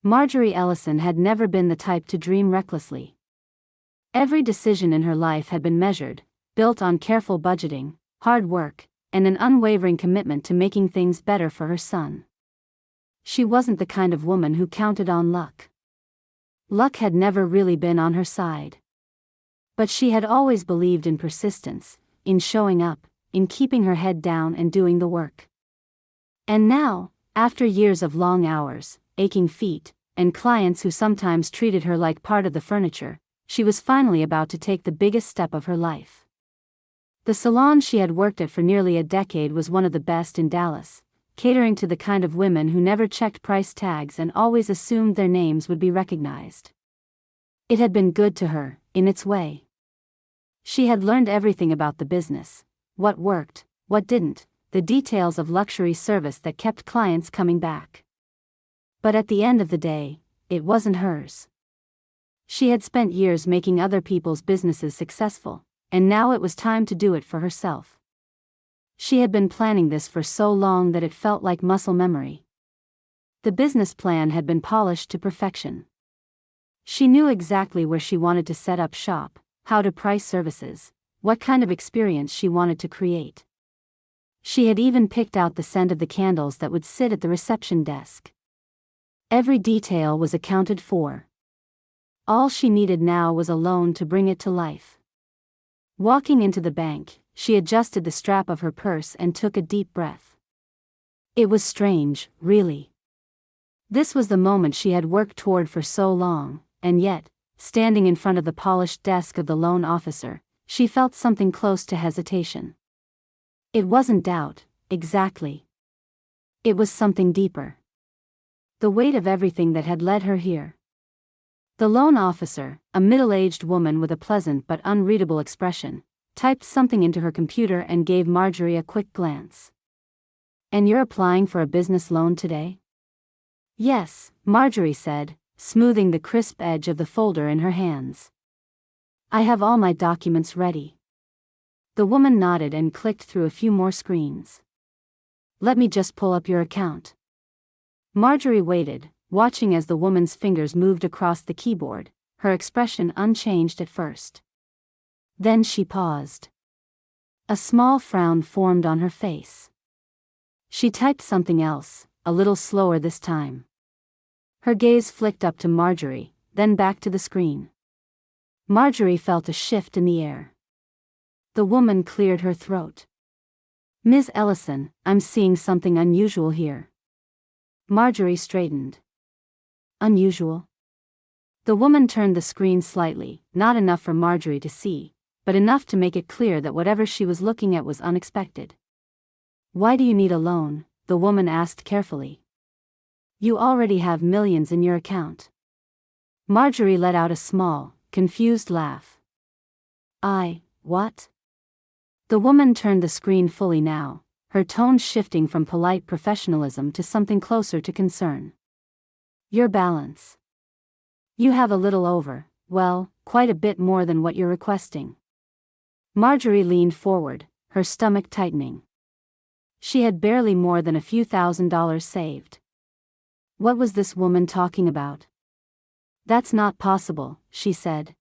Marjorie Ellison had never been the type to dream recklessly. Every decision in her life had been measured, built on careful budgeting, hard work, and an unwavering commitment to making things better for her son. She wasn't the kind of woman who counted on luck. Luck had never really been on her side. But she had always believed in persistence, in showing up, in keeping her head down and doing the work. And now, after years of long hours, aching feet, and clients who sometimes treated her like part of the furniture, she was finally about to take the biggest step of her life. The salon she had worked at for nearly a decade was one of the best in Dallas, catering to the kind of women who never checked price tags and always assumed their names would be recognized. It had been good to her, in its way. She had learned everything about the business, what worked, what didn't, the details of luxury service that kept clients coming back. But at the end of the day, it wasn't hers. She had spent years making other people's businesses successful, and now it was time to do it for herself. She had been planning this for so long that it felt like muscle memory. The business plan had been polished to perfection. She knew exactly where she wanted to set up shop, how to price services, what kind of experience she wanted to create. She had even picked out the scent of the candles that would sit at the reception desk. Every detail was accounted for. All she needed now was a loan to bring it to life. Walking into the bank, she adjusted the strap of her purse and took a deep breath. It was strange, really. This was the moment she had worked toward for so long, and yet, standing in front of the polished desk of the loan officer, she felt something close to hesitation. It wasn't doubt, exactly. It was something deeper. The weight of everything that had led her here. The loan officer, a middle-aged woman with a pleasant but unreadable expression, typed something into her computer and gave Marjorie a quick glance. "And you're applying for a business loan today?" "Yes," Marjorie said, smoothing the crisp edge of the folder in her hands. "I have all my documents ready." The woman nodded and clicked through a few more screens. "Let me just pull up your account." Marjorie waited, watching as the woman's fingers moved across the keyboard, her expression unchanged at first. Then she paused. A small frown formed on her face. She typed something else, a little slower this time. Her gaze flicked up to Marjorie, then back to the screen. Marjorie felt a shift in the air. The woman cleared her throat. "Ms. Ellison, I'm seeing something unusual here." Marjorie straightened. "Unusual?" The woman turned the screen slightly, not enough for Marjorie to see, but enough to make it clear that whatever she was looking at was unexpected. "Why do you need a loan?" the woman asked carefully. "You already have millions in your account." Marjorie let out a small, confused laugh. What?" The woman turned the screen fully now, her tone shifting from polite professionalism to something closer to concern. "Your balance. You have a little over, well, quite a bit more than what you're requesting." Marjorie leaned forward, her stomach tightening. She had barely more than a few $1,000s saved. What was this woman talking about? "That's not possible," she said.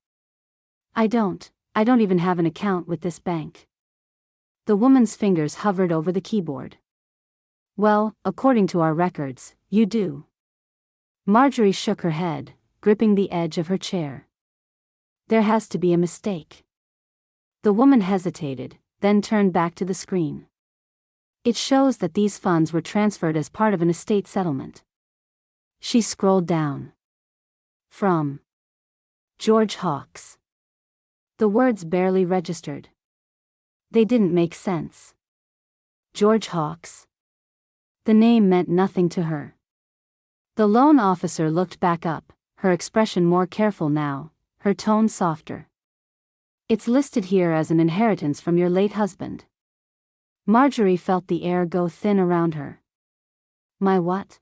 I don't even have an account with this bank." The woman's fingers hovered over the keyboard. "Well, according to our records, you do." Marjorie shook her head, gripping the edge of her chair. "There has to be a mistake." The woman hesitated, then turned back to the screen. "It shows that these funds were transferred as part of an estate settlement." She scrolled down. "From George Hawkes." The words barely registered. They didn't make sense. George Hawkes? The name meant nothing to her. The loan officer looked back up, her expression more careful now, her tone softer. "It's listed here as an inheritance from your late husband." Marjorie felt the air go thin around her. "My what?"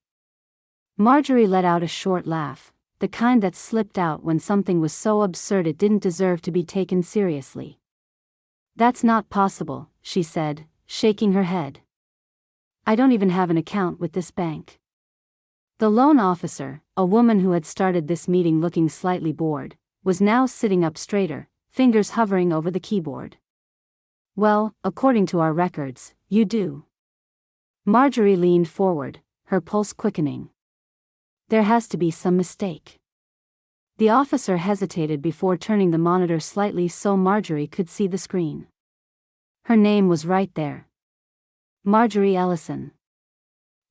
Marjorie let out a short laugh, the kind that slipped out when something was so absurd it didn't deserve to be taken seriously. "That's not possible," she said, shaking her head. "I don't even have an account with this bank." The loan officer, a woman who had started this meeting looking slightly bored, was now sitting up straighter, fingers hovering over the keyboard. Well, according to our records, you do. Marjorie leaned forward, her pulse quickening. There has to be some mistake. The officer hesitated before turning the monitor slightly so Marjorie could see the screen. Her name was right there. Marjorie Ellison.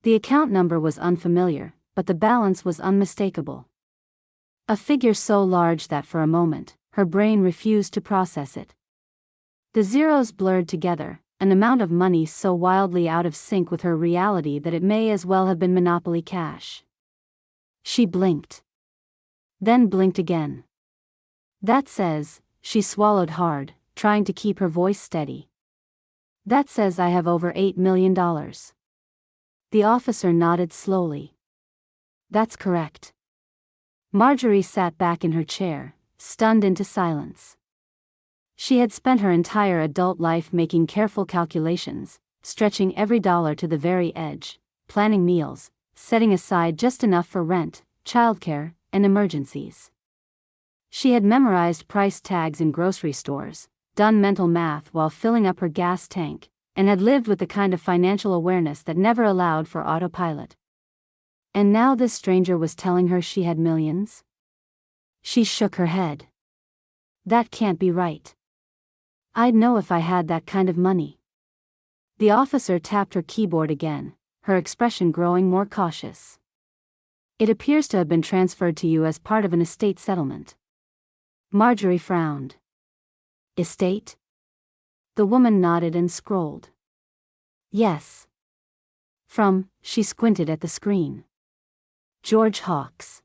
The account number was unfamiliar, but the balance was unmistakable. A figure so large that for a moment, her brain refused to process it. The zeros blurred together, an amount of money so wildly out of sync with her reality that it may as well have been Monopoly cash. She blinked. Then blinked again. That says, she swallowed hard, trying to keep her voice steady. That says I have over $8 million. The officer nodded slowly. That's correct. Marjorie sat back in her chair, stunned into silence. She had spent her entire adult life making careful calculations, stretching every dollar to the very edge, planning meals, setting aside just enough for rent, childcare, and emergencies. She had memorized price tags in grocery stores, done mental math while filling up her gas tank, and had lived with the kind of financial awareness that never allowed for autopilot. And now this stranger was telling her she had millions? She shook her head. That can't be right. I'd know if I had that kind of money. The officer tapped her keyboard again, her expression growing more cautious. It appears to have been transferred to you as part of an estate settlement. Marjorie frowned. Estate? The woman nodded and scrolled. Yes. She squinted at the screen. George Hawks.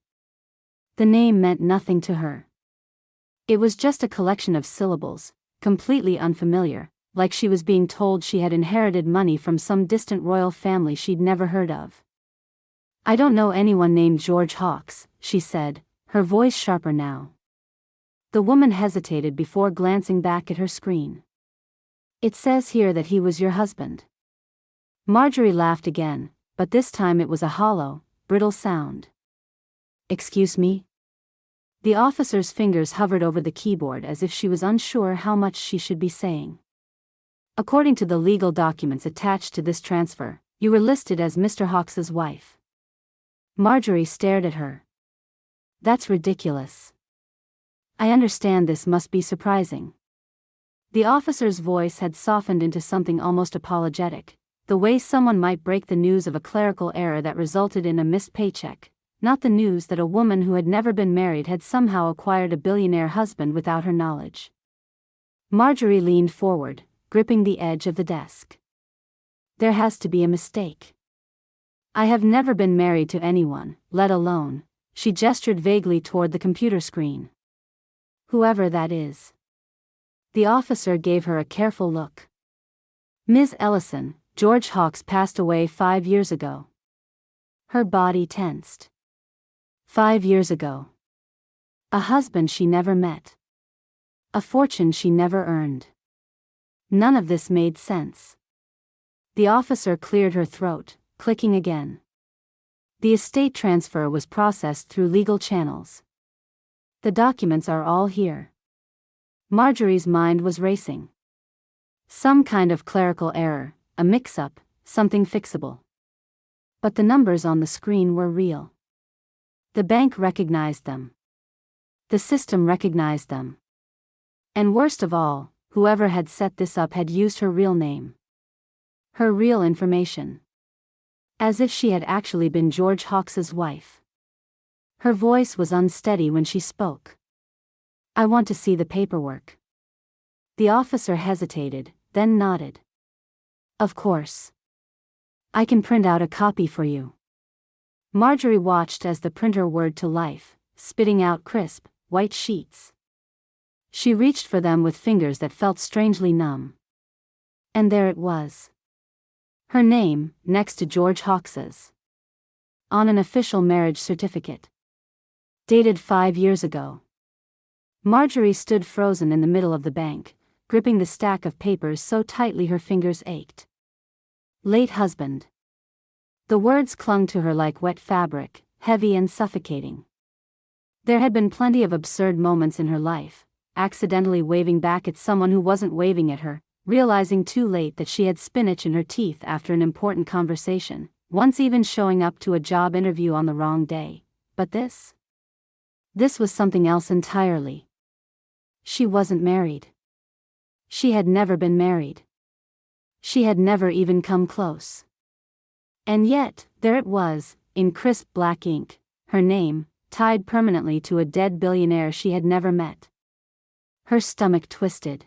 The name meant nothing to her. It was just a collection of syllables, completely unfamiliar, like she was being told she had inherited money from some distant royal family she'd never heard of. I don't know anyone named George Hawks, she said, her voice sharper now. The woman hesitated before glancing back at her screen. It says here that he was your husband. Marjorie laughed again, but this time it was a hollow, brittle sound. Excuse me? The officer's fingers hovered over the keyboard as if she was unsure how much she should be saying. According to the legal documents attached to this transfer, you were listed as Mr. Hawks's wife. Marjorie stared at her. That's ridiculous. I understand this must be surprising. The officer's voice had softened into something almost apologetic, the way someone might break the news of a clerical error that resulted in a missed paycheck, not the news that a woman who had never been married had somehow acquired a billionaire husband without her knowledge. Marjorie leaned forward, gripping the edge of the desk. There has to be a mistake. I have never been married to anyone, let alone, she gestured vaguely toward the computer screen. Whoever that is. The officer gave her a careful look. Ms. Ellison, George Hawks passed away 5 years ago. Her body tensed. 5 years ago. A husband she never met. A fortune she never earned. None of this made sense. The officer cleared her throat, clicking again. The estate transfer was processed through legal channels. The documents are all here. Marjorie's mind was racing. Some kind of clerical error, a mix-up, something fixable. But the numbers on the screen were real. The bank recognized them. The system recognized them. And worst of all, whoever had set this up had used her real name. Her real information. As if she had actually been George Hawks's wife. Her voice was unsteady when she spoke. I want to see the paperwork. The officer hesitated, then nodded. Of course. I can print out a copy for you. Marjorie watched as the printer whirred to life, spitting out crisp, white sheets. She reached for them with fingers that felt strangely numb. And there it was. Her name, next to George Hawks's. On an official marriage certificate. Dated 5 years ago. Marjorie stood frozen in the middle of the bank, gripping the stack of papers so tightly her fingers ached. Late husband. The words clung to her like wet fabric, heavy and suffocating. There had been plenty of absurd moments in her life, accidentally waving back at someone who wasn't waving at her, realizing too late that she had spinach in her teeth after an important conversation, once even showing up to a job interview on the wrong day. But this was something else entirely. She wasn't married. She had never been married. She had never even come close. And yet, there it was, in crisp black ink, her name, tied permanently to a dead billionaire she had never met. Her stomach twisted.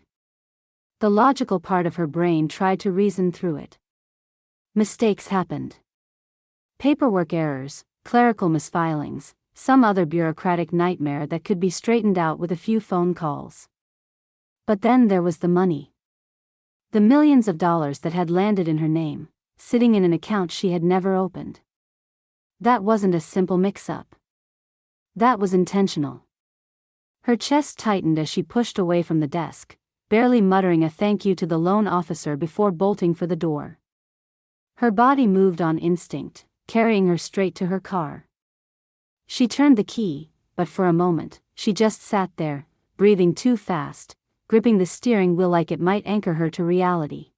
The logical part of her brain tried to reason through it. Mistakes happened. Paperwork errors, clerical misfilings, some other bureaucratic nightmare that could be straightened out with a few phone calls. But then there was the money. The millions of dollars that had landed in her name, sitting in an account she had never opened. That wasn't a simple mix-up. That was intentional. Her chest tightened as she pushed away from the desk, barely muttering a thank you to the loan officer before bolting for the door. Her body moved on instinct, carrying her straight to her car. She turned the key, but for a moment, she just sat there, breathing too fast, gripping the steering wheel like it might anchor her to reality.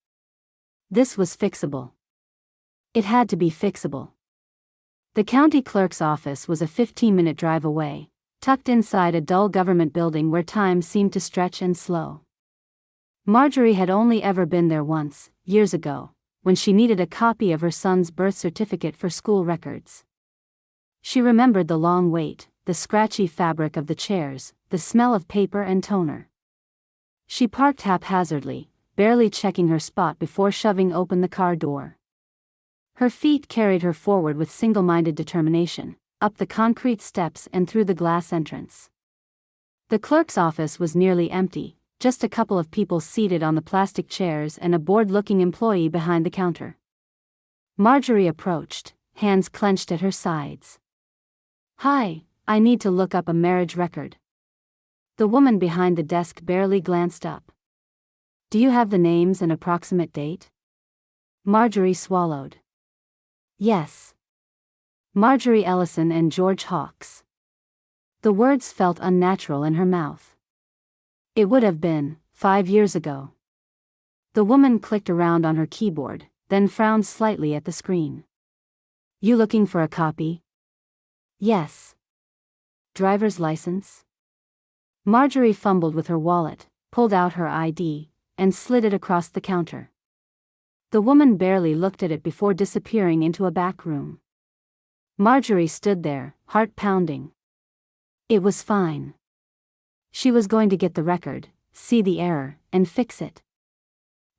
This was fixable. It had to be fixable. The county clerk's office was a 15-minute drive away, tucked inside a dull government building where time seemed to stretch and slow. Marjorie had only ever been there once, years ago, when she needed a copy of her son's birth certificate for school records. She remembered the long wait, the scratchy fabric of the chairs, the smell of paper and toner. She parked haphazardly, barely checking her spot before shoving open the car door. Her feet carried her forward with single-minded determination, up the concrete steps and through the glass entrance. The clerk's office was nearly empty, just a couple of people seated on the plastic chairs and a bored-looking employee behind the counter. Marjorie approached, hands clenched at her sides. "Hi, I need to look up a marriage record." The woman behind the desk barely glanced up. "Do you have the names and approximate date?" Marjorie swallowed. "Yes. Marjorie Ellison and George Hawkes." The words felt unnatural in her mouth. It would have been, 5 years ago. The woman clicked around on her keyboard, then frowned slightly at the screen. "You looking for a copy?" "Yes." "Driver's license?" Marjorie fumbled with her wallet, pulled out her ID, and slid it across the counter. The woman barely looked at it before disappearing into a back room. Marjorie stood there, heart pounding. It was fine. She was going to get the record, see the error, and fix it.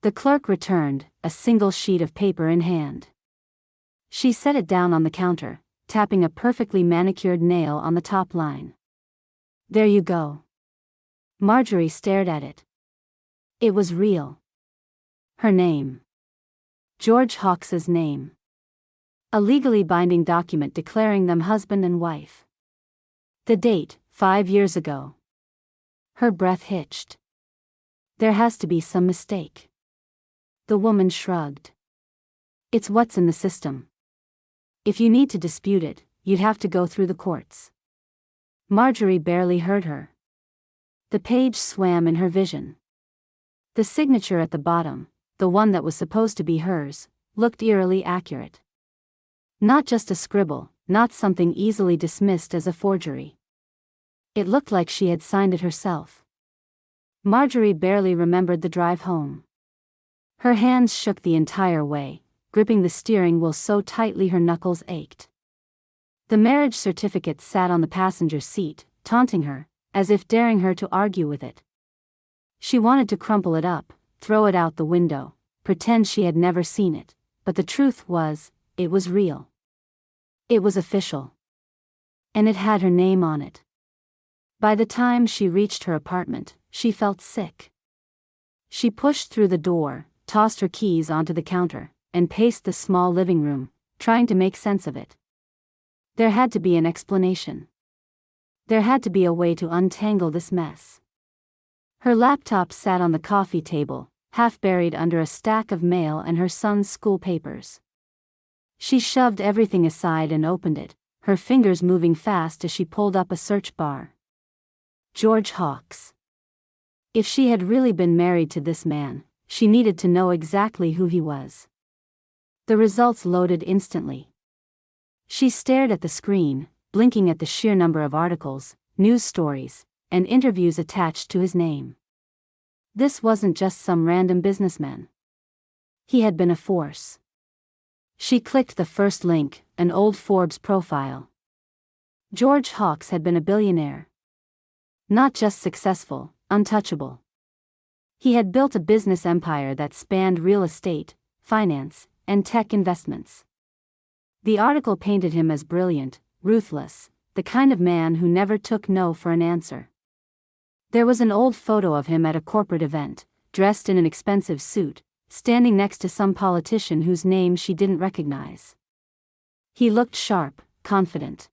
The clerk returned, a single sheet of paper in hand. She set it down on the counter, tapping a perfectly manicured nail on the top line. "There you go." Marjorie stared at it. It was real. Her name. George Hawkes's name. A legally binding document declaring them husband and wife. The date, 5 years ago. Her breath hitched. There has to be some mistake. The woman shrugged. "It's what's in the system. If you need to dispute it, you'd have to go through the courts." Marjorie barely heard her. The page swam in her vision. The signature at the bottom, the one that was supposed to be hers, looked eerily accurate. Not just a scribble, not something easily dismissed as a forgery. It looked like she had signed it herself. Marjorie barely remembered the drive home. Her hands shook the entire way, gripping the steering wheel so tightly her knuckles ached. The marriage certificate sat on the passenger seat, taunting her, as if daring her to argue with it. She wanted to crumple it up, throw it out the window, pretend she had never seen it, but the truth was, it was real. It was official. And it had her name on it. By the time she reached her apartment, she felt sick. She pushed through the door, tossed her keys onto the counter, and paced the small living room, trying to make sense of it. There had to be an explanation. There had to be a way to untangle this mess. Her laptop sat on the coffee table, half buried under a stack of mail and her son's school papers. She shoved everything aside and opened it, her fingers moving fast as she pulled up a search bar. George Hawks. If she had really been married to this man, she needed to know exactly who he was. The results loaded instantly. She stared at the screen, blinking at the sheer number of articles, news stories, and interviews attached to his name. This wasn't just some random businessman. He had been a force. She clicked the first link, an old Forbes profile. George Hawks had been a billionaire. Not just successful, untouchable. He had built a business empire that spanned real estate, finance, and tech investments. The article painted him as brilliant, ruthless, the kind of man who never took no for an answer. There was an old photo of him at a corporate event, dressed in an expensive suit, standing next to some politician whose name she didn't recognize. He looked sharp, confident.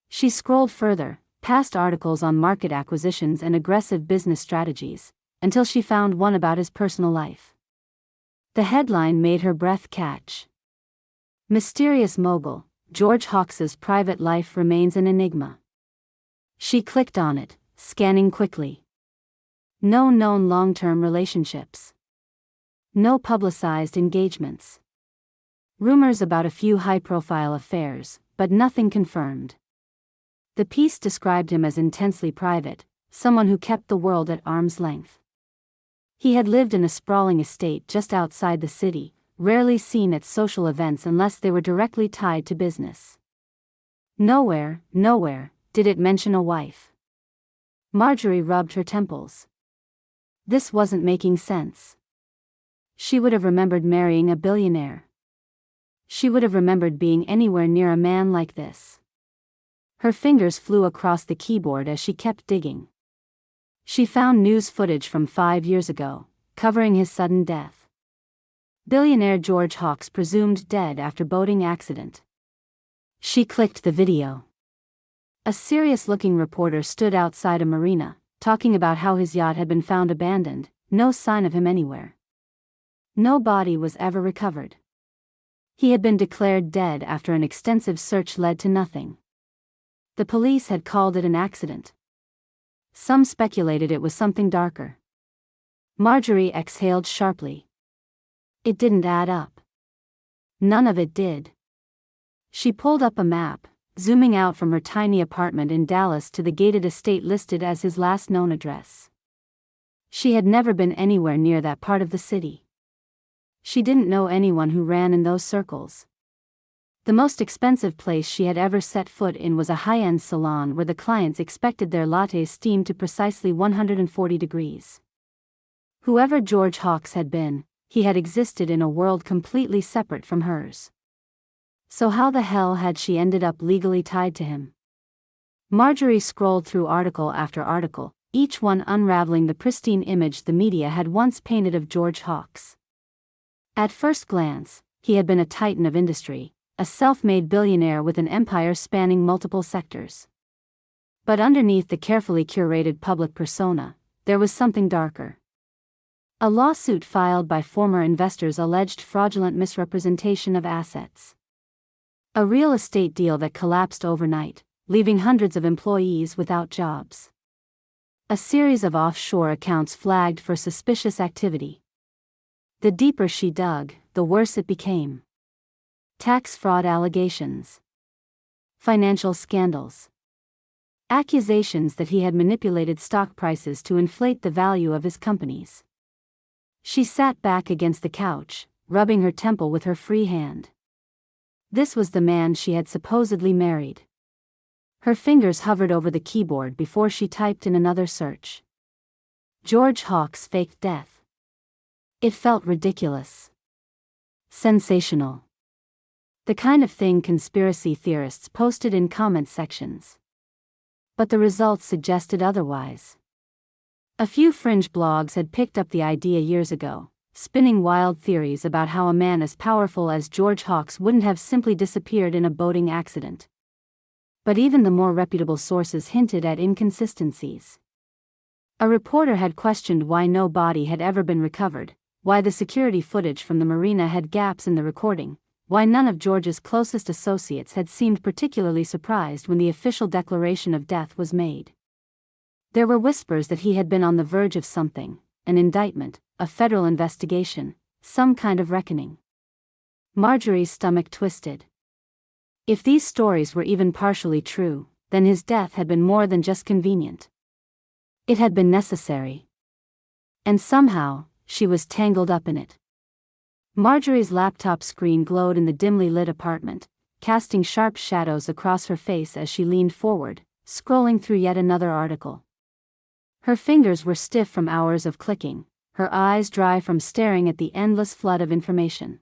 She scrolled further, past articles on market acquisitions and aggressive business strategies, until she found one about his personal life. The headline made her breath catch. Mysterious mogul, George Hawks's private life remains an enigma. She clicked on it, scanning quickly. No known long-term relationships. No publicized engagements. Rumors about a few high-profile affairs, but nothing confirmed. The piece described him as intensely private, someone who kept the world at arm's length. He had lived in a sprawling estate just outside the city, rarely seen at social events unless they were directly tied to business. Nowhere did it mention a wife. Marjorie rubbed her temples. This wasn't making sense. She would have remembered marrying a billionaire. She would have remembered being anywhere near a man like this. Her fingers flew across the keyboard as she kept digging. She found news footage from 5 years ago, covering his sudden death. Billionaire George Hawks presumed dead after boating accident. She clicked the video. A serious-looking reporter stood outside a marina, talking about how his yacht had been found abandoned, no sign of him anywhere. No body was ever recovered. He had been declared dead after an extensive search led to nothing. The police had called it an accident. Some speculated it was something darker. Marjorie exhaled sharply. It didn't add up. None of it did. She pulled up a map, zooming out from her tiny apartment in Dallas to the gated estate listed as his last known address. She had never been anywhere near that part of the city. She didn't know anyone who ran in those circles. The most expensive place she had ever set foot in was a high-end salon where the clients expected their lattes steamed to precisely 140 degrees. Whoever George Hawks had been, he had existed in a world completely separate from hers. So how the hell had she ended up legally tied to him? Marjorie scrolled through article after article, each one unraveling the pristine image the media had once painted of George Hawks. At first glance, he had been a titan of industry, a self-made billionaire with an empire spanning multiple sectors. But underneath the carefully curated public persona, there was something darker. A lawsuit filed by former investors alleged fraudulent misrepresentation of assets. A real estate deal that collapsed overnight, leaving hundreds of employees without jobs. A series of offshore accounts flagged for suspicious activity. The deeper she dug, the worse it became. Tax fraud allegations. Financial scandals. Accusations that he had manipulated stock prices to inflate the value of his companies. She sat back against the couch, rubbing her temple with her free hand. This was the man she had supposedly married. Her fingers hovered over the keyboard before she typed in another search. George Hawks faked death. It felt ridiculous. Sensational. The kind of thing conspiracy theorists posted in comment sections. But the results suggested otherwise. A few fringe blogs had picked up the idea years ago, spinning wild theories about how a man as powerful as George Hawks wouldn't have simply disappeared in a boating accident. But even the more reputable sources hinted at inconsistencies. A reporter had questioned why no body had ever been recovered, why the security footage from the marina had gaps in the recording, why none of George's closest associates had seemed particularly surprised when the official declaration of death was made. There were whispers that he had been on the verge of something, an indictment, a federal investigation, some kind of reckoning. Marjorie's stomach twisted. If these stories were even partially true, then his death had been more than just convenient. It had been necessary. And somehow, she was tangled up in it. Marjorie's laptop screen glowed in the dimly lit apartment, casting sharp shadows across her face as she leaned forward, scrolling through yet another article. Her fingers were stiff from hours of clicking, her eyes dry from staring at the endless flood of information.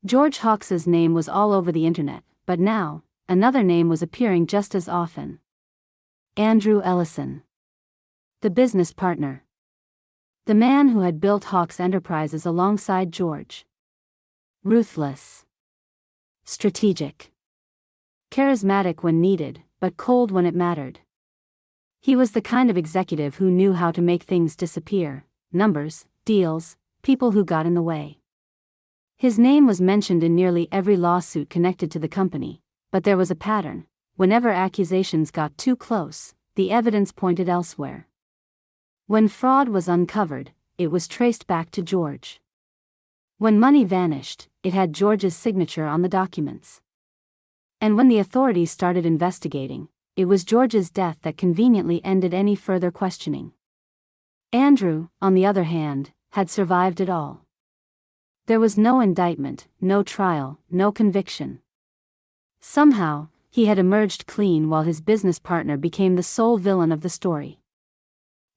George Hawks's name was all over the internet, but now, another name was appearing just as often. Andrew Ellison. The business partner. The man who had built Hawks Enterprises alongside George. Ruthless. Strategic. Charismatic when needed, but cold when it mattered. He was the kind of executive who knew how to make things disappear: numbers, deals, people who got in the way. His name was mentioned in nearly every lawsuit connected to the company, but there was a pattern: whenever accusations got too close, the evidence pointed elsewhere. When fraud was uncovered, it was traced back to George. When money vanished, it had George's signature on the documents. And when the authorities started investigating, it was George's death that conveniently ended any further questioning. Andrew, on the other hand, had survived it all. There was no indictment, no trial, no conviction. Somehow, he had emerged clean while his business partner became the sole villain of the story.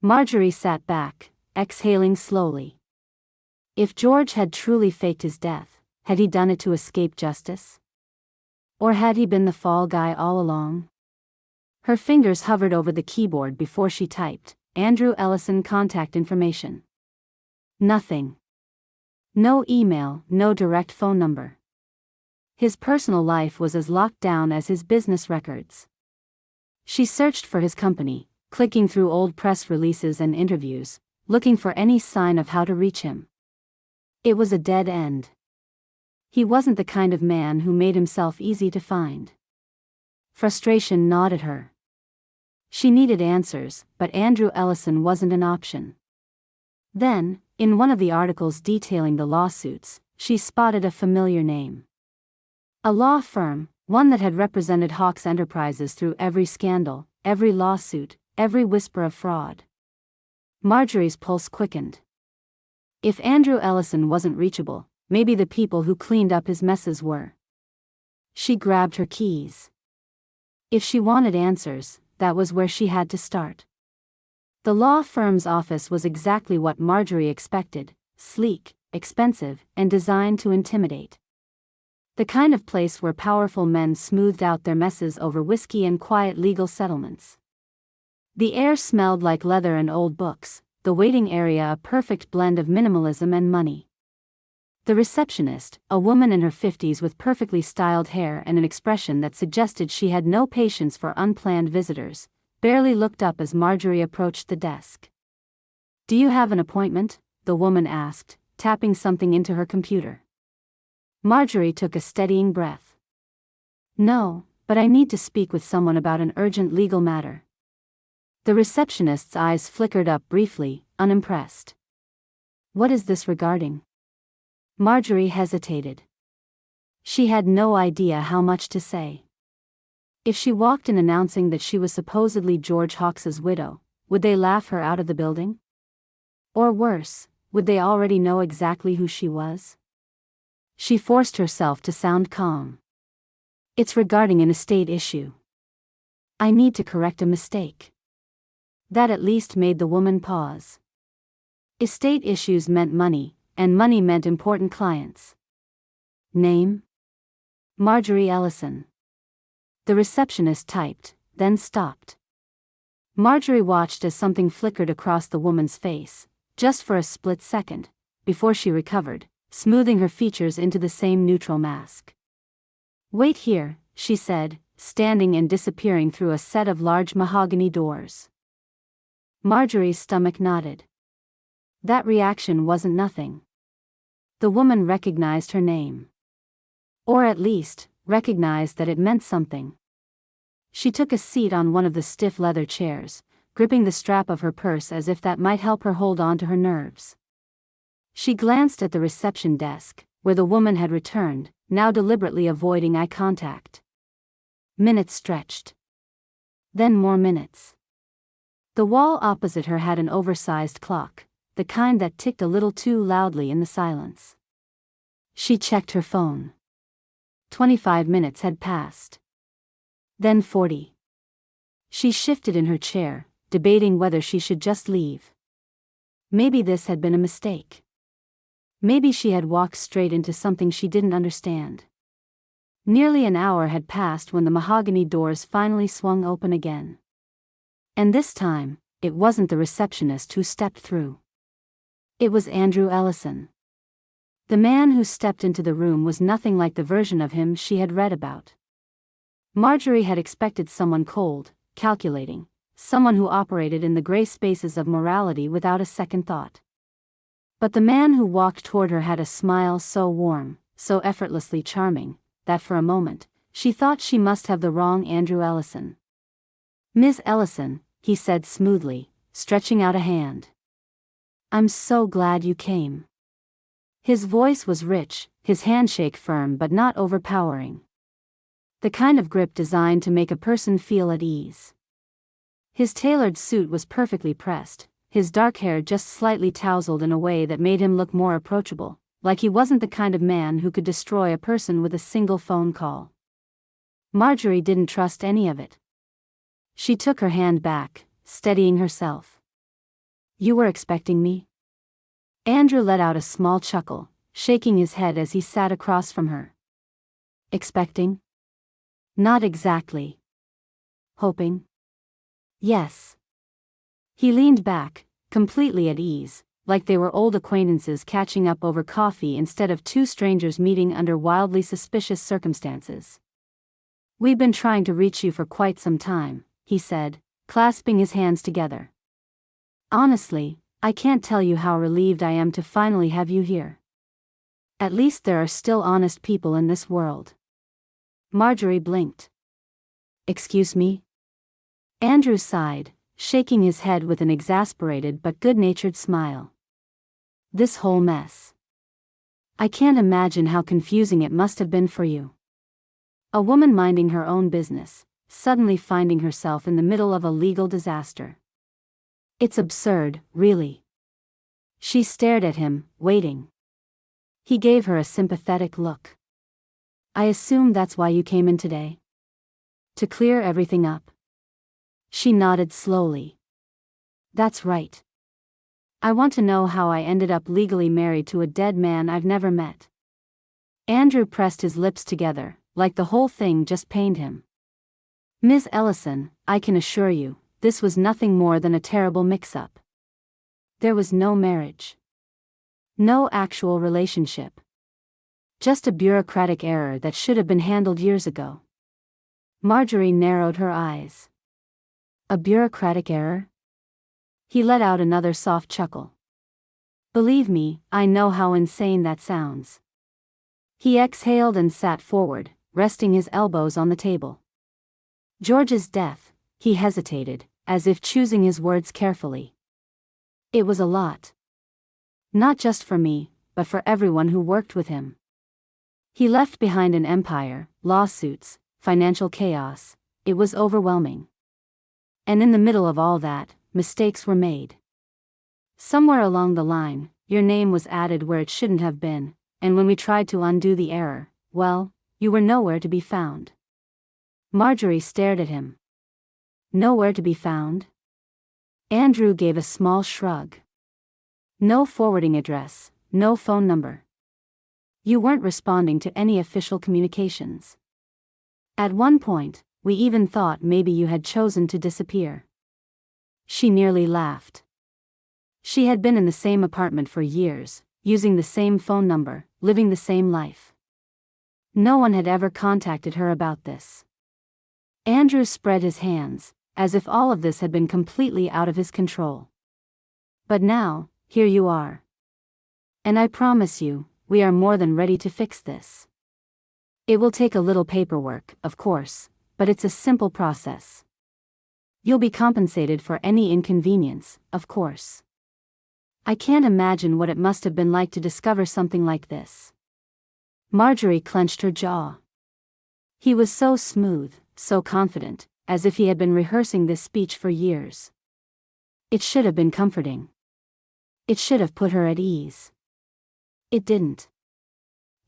Marjorie sat back, exhaling slowly. If George had truly faked his death, had he done it to escape justice? Or had he been the fall guy all along? Her fingers hovered over the keyboard before she typed, Andrew Ellison contact information. Nothing. No email, no direct phone number. His personal life was as locked down as his business records. She searched for his company, clicking through old press releases and interviews, looking for any sign of how to reach him. It was a dead end. He wasn't the kind of man who made himself easy to find. Frustration gnawed at her. She needed answers, but Andrew Ellison wasn't an option. Then, in one of the articles detailing the lawsuits, she spotted a familiar name. A law firm, one that had represented Hawks Enterprises through every scandal, every lawsuit, every whisper of fraud. Marjorie's pulse quickened. If Andrew Ellison wasn't reachable, maybe the people who cleaned up his messes were. She grabbed her keys. If she wanted answers, that was where she had to start. The law firm's office was exactly what Marjorie expected: sleek, expensive, and designed to intimidate. The kind of place where powerful men smoothed out their messes over whiskey and quiet legal settlements. The air smelled like leather and old books, the waiting area a perfect blend of minimalism and money. The receptionist, a woman in her 50s with perfectly styled hair and an expression that suggested she had no patience for unplanned visitors, barely looked up as Marjorie approached the desk. "Do you have an appointment?" the woman asked, tapping something into her computer. Marjorie took a steadying breath. "No, but I need to speak with someone about an urgent legal matter." The receptionist's eyes flickered up briefly, unimpressed. "What is this regarding?" Marjorie hesitated. She had no idea how much to say. If she walked in announcing that she was supposedly George Hawks's widow, would they laugh her out of the building? Or worse, would they already know exactly who she was? She forced herself to sound calm. "It's regarding an estate issue. I need to correct a mistake." That at least made the woman pause. Estate issues meant money, and money meant important clients. "Name?" "Marjorie Ellison." The receptionist typed, then stopped. Marjorie watched as something flickered across the woman's face, just for a split second, before she recovered, smoothing her features into the same neutral mask. "Wait here," she said, standing and disappearing through a set of large mahogany doors. Marjorie's stomach knotted. That reaction wasn't nothing. The woman recognized her name. Or at least, recognized that it meant something. She took a seat on one of the stiff leather chairs, gripping the strap of her purse as if that might help her hold on to her nerves. She glanced at the reception desk, where the woman had returned, now deliberately avoiding eye contact. Minutes stretched. Then more minutes. The wall opposite her had an oversized clock, the kind that ticked a little too loudly in the silence. She checked her phone. 25 minutes had passed. Then 40. She shifted in her chair, debating whether she should just leave. Maybe this had been a mistake. Maybe she had walked straight into something she didn't understand. Nearly an hour had passed when the mahogany doors finally swung open again. And this time, it wasn't the receptionist who stepped through. It was Andrew Ellison. The man who stepped into the room was nothing like the version of him she had read about. Marjorie had expected someone cold, calculating, someone who operated in the gray spaces of morality without a second thought. But the man who walked toward her had a smile so warm, so effortlessly charming, that for a moment, she thought she must have the wrong Andrew Ellison. "Miss Ellison," he said smoothly, stretching out a hand. "I'm so glad you came." His voice was rich, his handshake firm but not overpowering. The kind of grip designed to make a person feel at ease. His tailored suit was perfectly pressed, his dark hair just slightly tousled in a way that made him look more approachable, like he wasn't the kind of man who could destroy a person with a single phone call. Marjorie didn't trust any of it. She took her hand back, steadying herself. "You were expecting me?" Andrew let out a small chuckle, shaking his head as he sat across from her. "Expecting?" "Not exactly." "Hoping?" "Yes." He leaned back, completely at ease, like they were old acquaintances catching up over coffee instead of two strangers meeting under wildly suspicious circumstances. "We've been trying to reach you for quite some time," he said, clasping his hands together. "Honestly, I can't tell you how relieved I am to finally have you here. At least there are still honest people in this world." Marjorie blinked. "Excuse me?" Andrew sighed, shaking his head with an exasperated but good-natured smile. "This whole mess. I can't imagine how confusing it must have been for you. A woman minding her own business, suddenly finding herself in the middle of a legal disaster. It's absurd, really." She stared at him, waiting. He gave her a sympathetic look. "I assume that's why you came in today? To clear everything up?" She nodded slowly. "That's right. I want to know how I ended up legally married to a dead man I've never met." Andrew pressed his lips together, like the whole thing just pained him. "Miss Ellison, I can assure you, this was nothing more than a terrible mix-up. There was no marriage. No actual relationship. Just a bureaucratic error that should have been handled years ago." Marjorie narrowed her eyes. "A bureaucratic error?" He let out another soft chuckle. "Believe me, I know how insane that sounds." He exhaled and sat forward, resting his elbows on the table. "George's death," he hesitated, as if choosing his words carefully. "It was a lot. Not just for me, but for everyone who worked with him. He left behind an empire, lawsuits, financial chaos. It was overwhelming. And in the middle of all that, mistakes were made. Somewhere along the line, your name was added where it shouldn't have been, and when we tried to undo the error, well, you were nowhere to be found." Marjorie stared at him. "Nowhere to be found?" Andrew gave a small shrug. "No forwarding address, no phone number. You weren't responding to any official communications. At one point, we even thought maybe you had chosen to disappear." She nearly laughed. She had been in the same apartment for years, using the same phone number, living the same life. No one had ever contacted her about this. Andrew spread his hands, as if all of this had been completely out of his control. "But now, here you are. And I promise you, we are more than ready to fix this." It will take a little paperwork, of course, but it's a simple process. You'll be compensated for any inconvenience, of course. I can't imagine what it must have been like to discover something like this. Marjorie clenched her jaw. He was so smooth, so confident, as if he had been rehearsing this speech for years. It should have been comforting. It should have put her at ease. It didn't.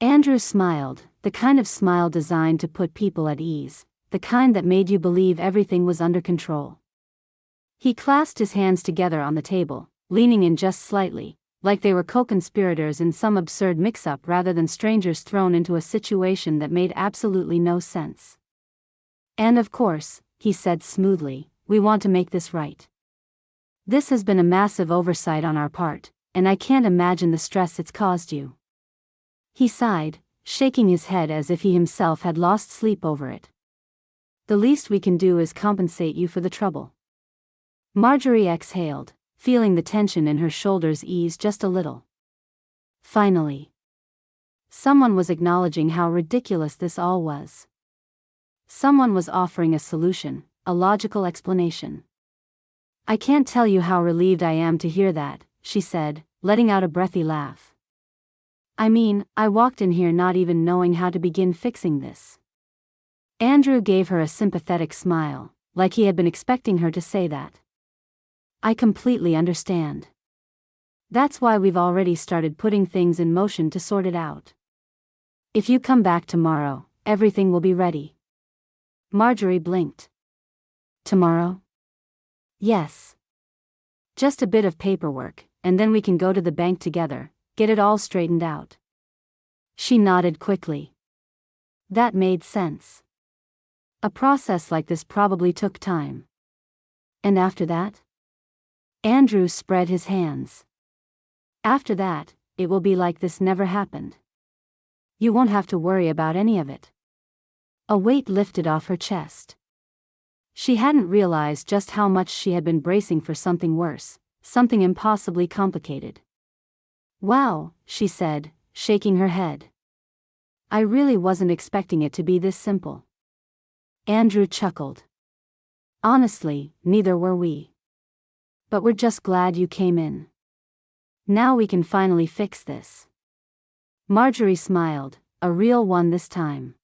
Andrew smiled, the kind of smile designed to put people at ease, the kind that made you believe everything was under control. He clasped his hands together on the table, leaning in just slightly, like they were co-conspirators in some absurd mix-up rather than strangers thrown into a situation that made absolutely no sense. And of course, he said smoothly, we want to make this right. This has been a massive oversight on our part, and I can't imagine the stress it's caused you. He sighed, shaking his head as if he himself had lost sleep over it. The least we can do is compensate you for the trouble. Marjorie exhaled, feeling the tension in her shoulders ease just a little. Finally. Someone was acknowledging how ridiculous this all was. Someone was offering a solution, a logical explanation. I can't tell you how relieved I am to hear that, she said, letting out a breathy laugh. I mean, I walked in here not even knowing how to begin fixing this. Andrew gave her a sympathetic smile, like he had been expecting her to say that. I completely understand. That's why we've already started putting things in motion to sort it out. If you come back tomorrow, everything will be ready. Marjorie blinked. Tomorrow? Yes. Just a bit of paperwork, and then we can go to the bank together, get it all straightened out. She nodded quickly. That made sense. A process like this probably took time. And after that? Andrew spread his hands. After that, it will be like this never happened. You won't have to worry about any of it. A weight lifted off her chest. She hadn't realized just how much she had been bracing for something worse, something impossibly complicated. Wow, she said, shaking her head. I really wasn't expecting it to be this simple. Andrew chuckled. Honestly, neither were we. But we're just glad you came in. Now we can finally fix this. Marjorie smiled, a real one this time.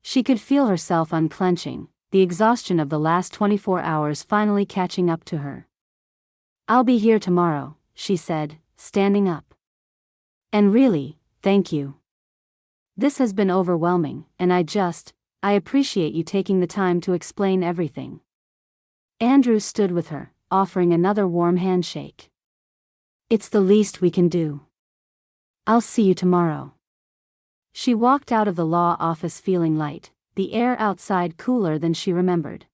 She could feel herself unclenching, the exhaustion of the last 24 hours finally catching up to her. I'll be here tomorrow, she said, standing up. And really, thank you. This has been overwhelming, and I appreciate you taking the time to explain everything. Andrew stood with her, offering another warm handshake. It's the least we can do. I'll see you tomorrow. She walked out of the law office feeling light, the air outside cooler than she remembered.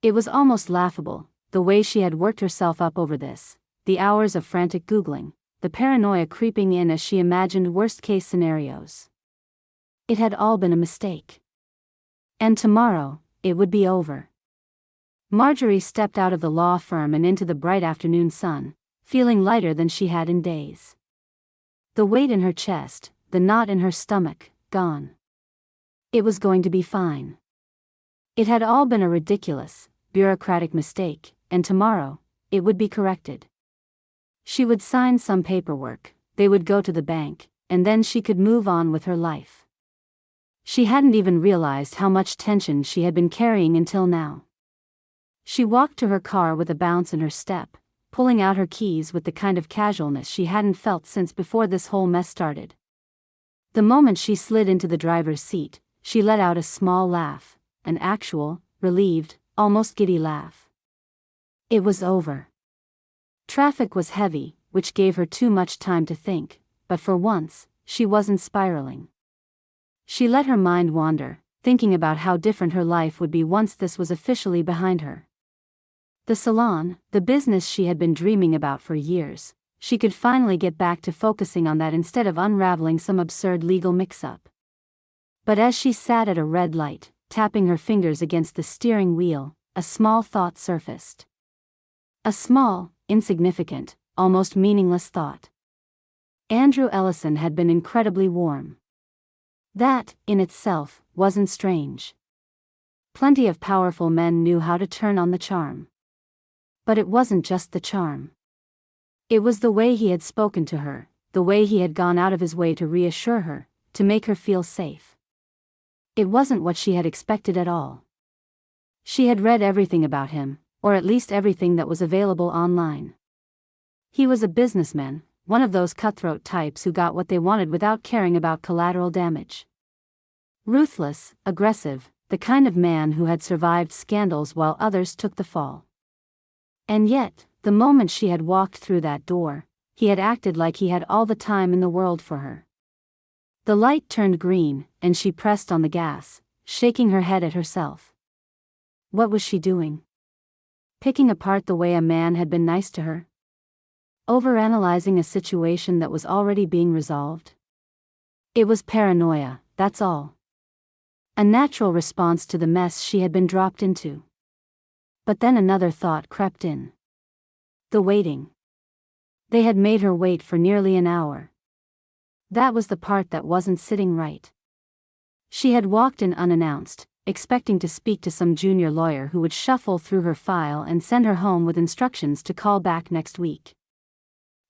It was almost laughable, the way she had worked herself up over this, the hours of frantic Googling, the paranoia creeping in as she imagined worst-case scenarios. It had all been a mistake. And tomorrow, it would be over. Marjorie stepped out of the law firm and into the bright afternoon sun, feeling lighter than she had in days. The weight in her chest, the knot in her stomach, gone. It was going to be fine. It had all been a ridiculous, bureaucratic mistake, and tomorrow, it would be corrected. She would sign some paperwork, they would go to the bank, and then she could move on with her life. She hadn't even realized how much tension she had been carrying until now. She walked to her car with a bounce in her step, pulling out her keys with the kind of casualness she hadn't felt since before this whole mess started. The moment she slid into the driver's seat, she let out a small laugh, an actual, relieved, almost giddy laugh. It was over. Traffic was heavy, which gave her too much time to think, but for once, she wasn't spiraling. She let her mind wander, thinking about how different her life would be once this was officially behind her. The salon, the business she had been dreaming about for years, she could finally get back to focusing on that instead of unraveling some absurd legal mix-up. But as she sat at a red light, tapping her fingers against the steering wheel, a small thought surfaced. A small, insignificant, almost meaningless thought. Andrew Ellison had been incredibly warm. That, in itself, wasn't strange. Plenty of powerful men knew how to turn on the charm. But it wasn't just the charm. It was the way he had spoken to her, the way he had gone out of his way to reassure her, to make her feel safe. It wasn't what she had expected at all. She had read everything about him, or at least everything that was available online. He was a businessman, one of those cutthroat types who got what they wanted without caring about collateral damage. Ruthless, aggressive, the kind of man who had survived scandals while others took the fall. And yet, the moment she had walked through that door, he had acted like he had all the time in the world for her. The light turned green, and she pressed on the gas, shaking her head at herself. What was she doing? Picking apart the way a man had been nice to her? Overanalyzing a situation that was already being resolved? It was paranoia, that's all. A natural response to the mess she had been dropped into. But then another thought crept in. The waiting. They had made her wait for nearly an hour. That was the part that wasn't sitting right. She had walked in unannounced, expecting to speak to some junior lawyer who would shuffle through her file and send her home with instructions to call back next week.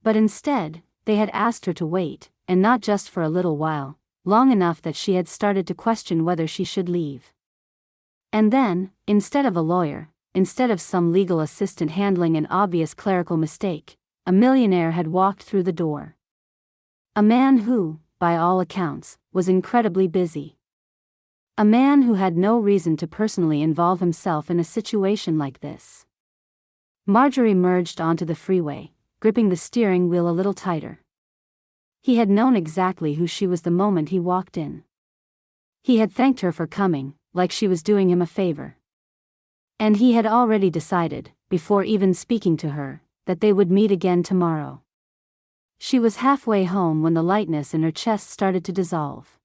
But instead, they had asked her to wait, and not just for a little while, long enough that she had started to question whether she should leave. And then, instead of a lawyer, instead of some legal assistant handling an obvious clerical mistake, a millionaire had walked through the door. A man who, by all accounts, was incredibly busy. A man who had no reason to personally involve himself in a situation like this. Marjorie merged onto the freeway, gripping the steering wheel a little tighter. He had known exactly who she was the moment he walked in. He had thanked her for coming, like she was doing him a favor. And he had already decided, before even speaking to her, that they would meet again tomorrow. She was halfway home when the lightness in her chest started to dissolve.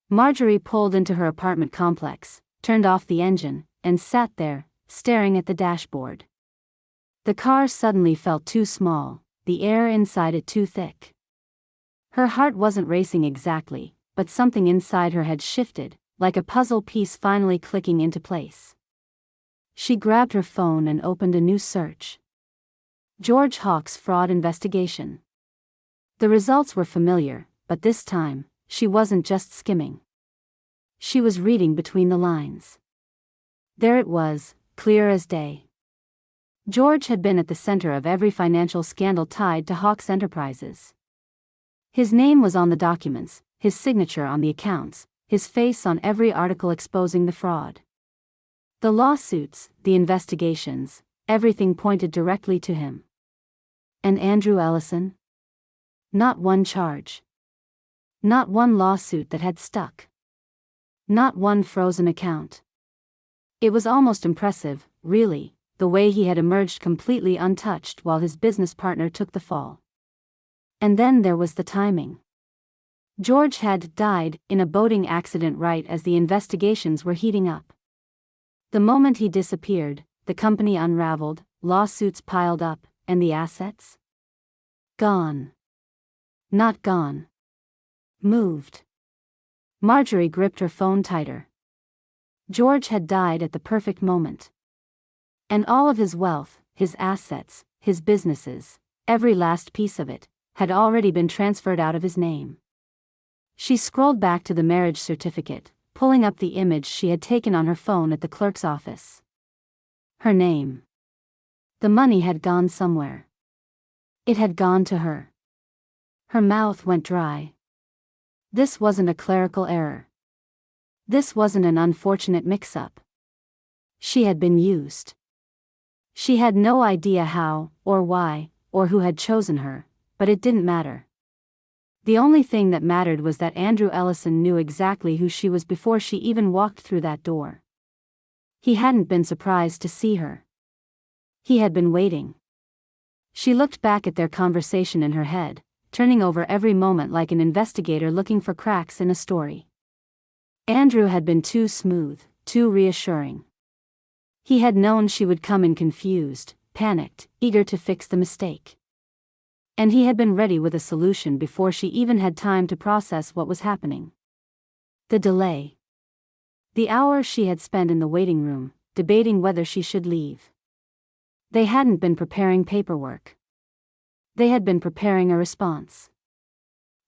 Marjorie pulled into her apartment complex, turned off the engine, and sat there, staring at the dashboard. The car suddenly felt too small, the air inside it too thick. Her heart wasn't racing exactly, but something inside her had shifted, like a puzzle piece finally clicking into place. She grabbed her phone and opened a new search. George Hawkes' fraud investigation. The results were familiar, but this time, she wasn't just skimming. She was reading between the lines. There it was, clear as day. George had been at the center of every financial scandal tied to Hawkes Enterprises. His name was on the documents, his signature on the accounts, his face on every article exposing the fraud. The lawsuits, the investigations, everything pointed directly to him. And Andrew Ellison? Not one charge. Not one lawsuit that had stuck. Not one frozen account. It was almost impressive, really, the way he had emerged completely untouched while his business partner took the fall. And then there was the timing. George had died in a boating accident right as the investigations were heating up. The moment he disappeared, the company unraveled, lawsuits piled up, and the assets? Gone. Not gone. Moved. Marjorie gripped her phone tighter. George had died at the perfect moment. And all of his wealth, his assets, his businesses, every last piece of it, had already been transferred out of his name. She scrolled back to the marriage certificate, pulling up the image she had taken on her phone at the clerk's office. Her name. The money had gone somewhere. It had gone to her. Her mouth went dry. This wasn't a clerical error. This wasn't an unfortunate mix-up. She had been used. She had no idea how, or why, or who had chosen her, but it didn't matter. The only thing that mattered was that Andrew Ellison knew exactly who she was before she even walked through that door. He hadn't been surprised to see her. He had been waiting. She looked back at their conversation in her head, turning over every moment like an investigator looking for cracks in a story. Andrew had been too smooth, too reassuring. He had known she would come in confused, panicked, eager to fix the mistake. And he had been ready with a solution before she even had time to process what was happening. The delay. The hours she had spent in the waiting room, debating whether she should leave. They hadn't been preparing paperwork. They had been preparing a response.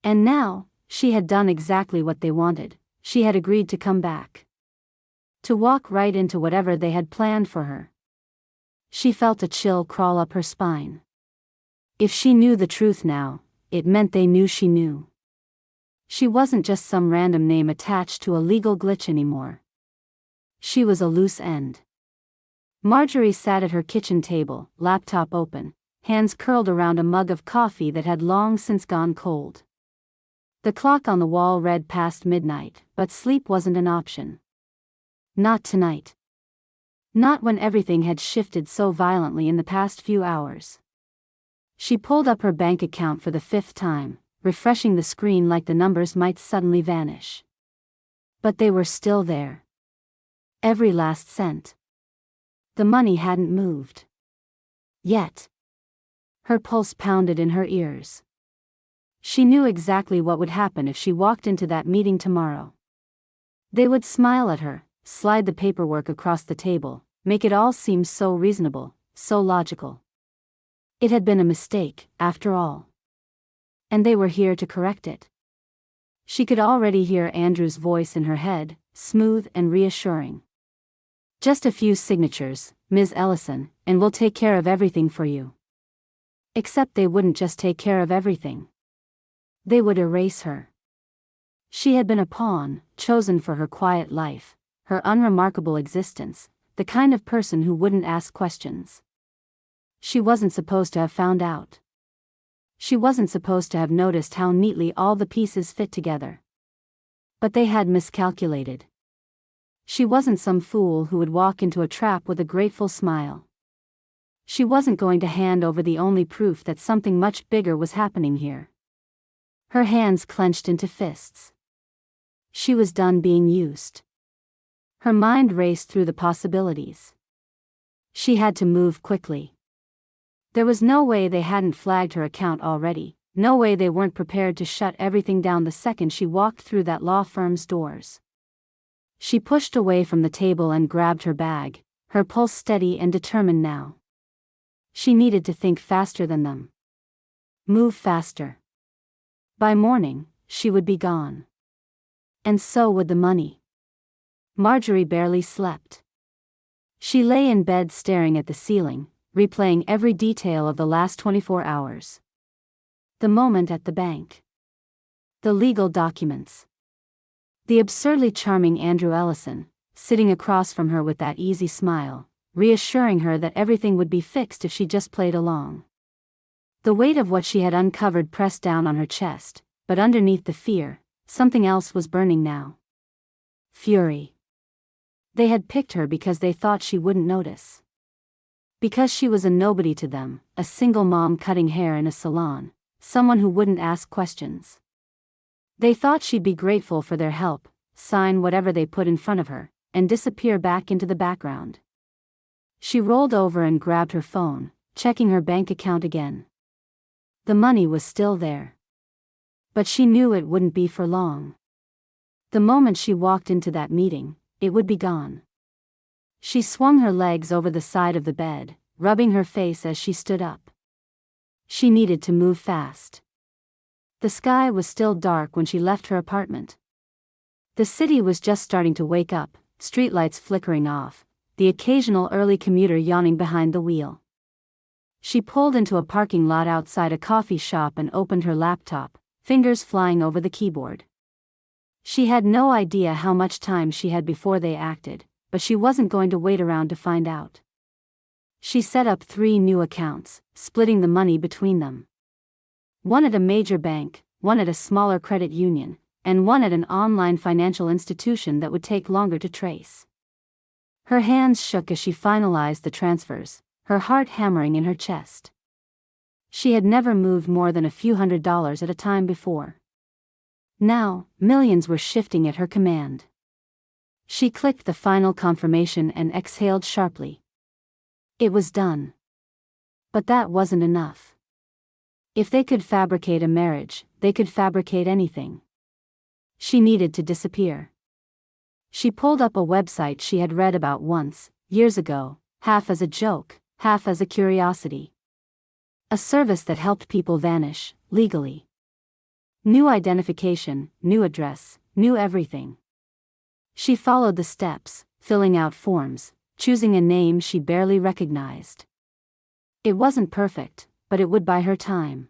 And now, she had done exactly what they wanted. She had agreed to come back. To walk right into whatever they had planned for her. She felt a chill crawl up her spine. If she knew the truth now, it meant they knew she knew. She wasn't just some random name attached to a legal glitch anymore. She was a loose end. Marjorie sat at her kitchen table, laptop open, hands curled around a mug of coffee that had long since gone cold. The clock on the wall read past midnight, but sleep wasn't an option. Not tonight. Not when everything had shifted so violently in the past few hours. She pulled up her bank account for the 5th time, refreshing the screen like the numbers might suddenly vanish. But they were still there. Every last cent. The money hadn't moved. Yet. Her pulse pounded in her ears. She knew exactly what would happen if she walked into that meeting tomorrow. They would smile at her, slide the paperwork across the table, make it all seem so reasonable, so logical. It had been a mistake, after all. And they were here to correct it. She could already hear Andrew's voice in her head, smooth and reassuring. Just a few signatures, Ms. Ellison, and we'll take care of everything for you. Except they wouldn't just take care of everything. They would erase her. She had been a pawn, chosen for her quiet life, her unremarkable existence, the kind of person who wouldn't ask questions. She wasn't supposed to have found out. She wasn't supposed to have noticed how neatly all the pieces fit together. But they had miscalculated. She wasn't some fool who would walk into a trap with a grateful smile. She wasn't going to hand over the only proof that something much bigger was happening here. Her hands clenched into fists. She was done being used. Her mind raced through the possibilities. She had to move quickly. There was no way they hadn't flagged her account already, no way they weren't prepared to shut everything down the second she walked through that law firm's doors. She pushed away from the table and grabbed her bag, her pulse steady and determined now. She needed to think faster than them. Move faster. By morning, she would be gone. And so would the money. Marjorie barely slept. She lay in bed staring at the ceiling, replaying every detail of the last 24 hours. The moment at the bank. The legal documents. The absurdly charming Andrew Ellison, sitting across from her with that easy smile, reassuring her that everything would be fixed if she just played along. The weight of what she had uncovered pressed down on her chest, but underneath the fear, something else was burning now. Fury. They had picked her because they thought she wouldn't notice. Because she was a nobody to them, a single mom cutting hair in a salon, someone who wouldn't ask questions. They thought she'd be grateful for their help, sign whatever they put in front of her, and disappear back into the background. She rolled over and grabbed her phone, checking her bank account again. The money was still there. But she knew it wouldn't be for long. The moment she walked into that meeting, it would be gone. She swung her legs over the side of the bed, rubbing her face as she stood up. She needed to move fast. The sky was still dark when she left her apartment. The city was just starting to wake up, streetlights flickering off, the occasional early commuter yawning behind the wheel. She pulled into a parking lot outside a coffee shop and opened her laptop, fingers flying over the keyboard. She had no idea how much time she had before they acted, but she wasn't going to wait around to find out. She set up 3 new accounts, splitting the money between them. One at a major bank, one at a smaller credit union, and one at an online financial institution that would take longer to trace. Her hands shook as she finalized the transfers, her heart hammering in her chest. She had never moved more than a few $100s at a time before. Now, millions were shifting at her command. She clicked the final confirmation and exhaled sharply. It was done. But that wasn't enough. If they could fabricate a marriage, they could fabricate anything. She needed to disappear. She pulled up a website she had read about once, years ago, half as a joke, half as a curiosity. A service that helped people vanish, legally. New identification, new address, new everything. She followed the steps, filling out forms, choosing a name she barely recognized. It wasn't perfect, but it would buy her time.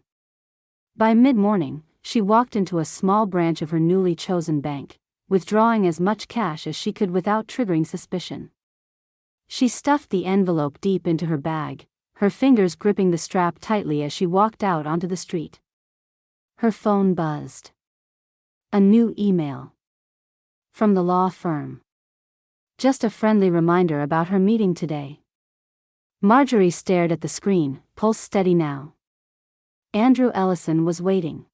By mid-morning, she walked into a small branch of her newly chosen bank, withdrawing as much cash as she could without triggering suspicion. She stuffed the envelope deep into her bag, her fingers gripping the strap tightly as she walked out onto the street. Her phone buzzed. A new email. From the law firm. Just a friendly reminder about her meeting today. Marjorie stared at the screen, pulse steady now. Andrew Ellison was waiting.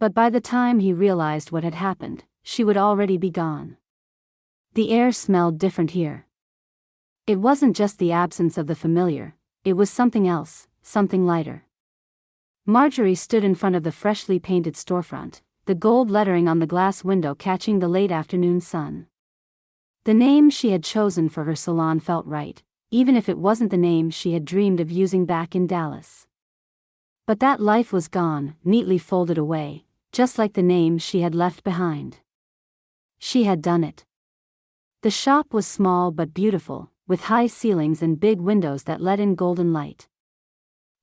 But by the time he realized what had happened, she would already be gone. The air smelled different here. It wasn't just the absence of the familiar, it was something else, something lighter. Marjorie stood in front of the freshly painted storefront, the gold lettering on the glass window catching the late afternoon sun. The name she had chosen for her salon felt right, even if it wasn't the name she had dreamed of using back in Dallas. But that life was gone, neatly folded away, just like the name she had left behind. She had done it. The shop was small but beautiful, with high ceilings and big windows that let in golden light.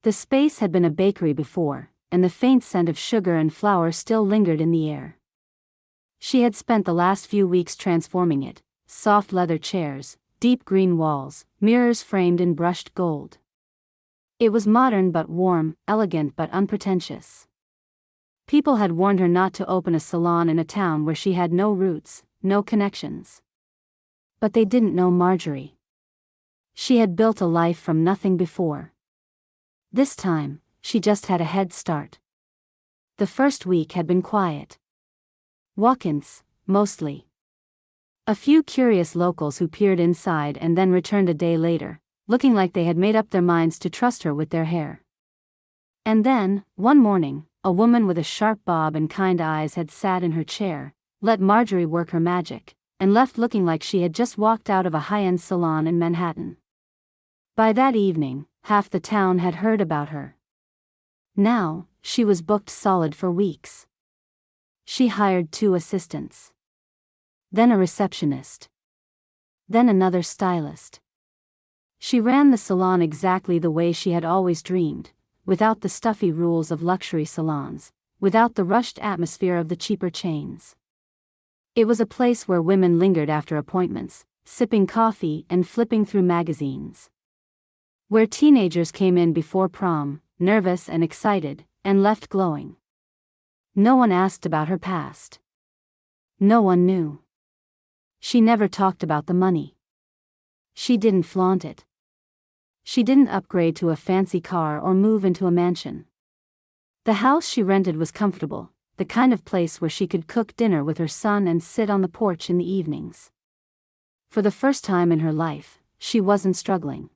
The space had been a bakery before, and the faint scent of sugar and flour still lingered in the air. She had spent the last few weeks transforming it: soft leather chairs, deep green walls, mirrors framed in brushed gold. It was modern but warm, elegant but unpretentious. People had warned her not to open a salon in a town where she had no roots, no connections. But they didn't know Marjorie. She had built a life from nothing before. This time, she just had a head start. The first week had been quiet. Walk-ins, mostly. A few curious locals who peered inside and then returned a day later, looking like they had made up their minds to trust her with their hair. And then, one morning, a woman with a sharp bob and kind eyes had sat in her chair, let Marjorie work her magic, and left looking like she had just walked out of a high-end salon in Manhattan. By that evening, half the town had heard about her. Now, she was booked solid for weeks. She hired 2 assistants. Then a receptionist. Then another stylist. She ran the salon exactly the way she had always dreamed, without the stuffy rules of luxury salons, without the rushed atmosphere of the cheaper chains. It was a place where women lingered after appointments, sipping coffee and flipping through magazines. Where teenagers came in before prom, nervous and excited, and left glowing. No one asked about her past. No one knew. She never talked about the money. She didn't flaunt it. She didn't upgrade to a fancy car or move into a mansion. The house she rented was comfortable, the kind of place where she could cook dinner with her son and sit on the porch in the evenings. For the first time in her life, she wasn't struggling.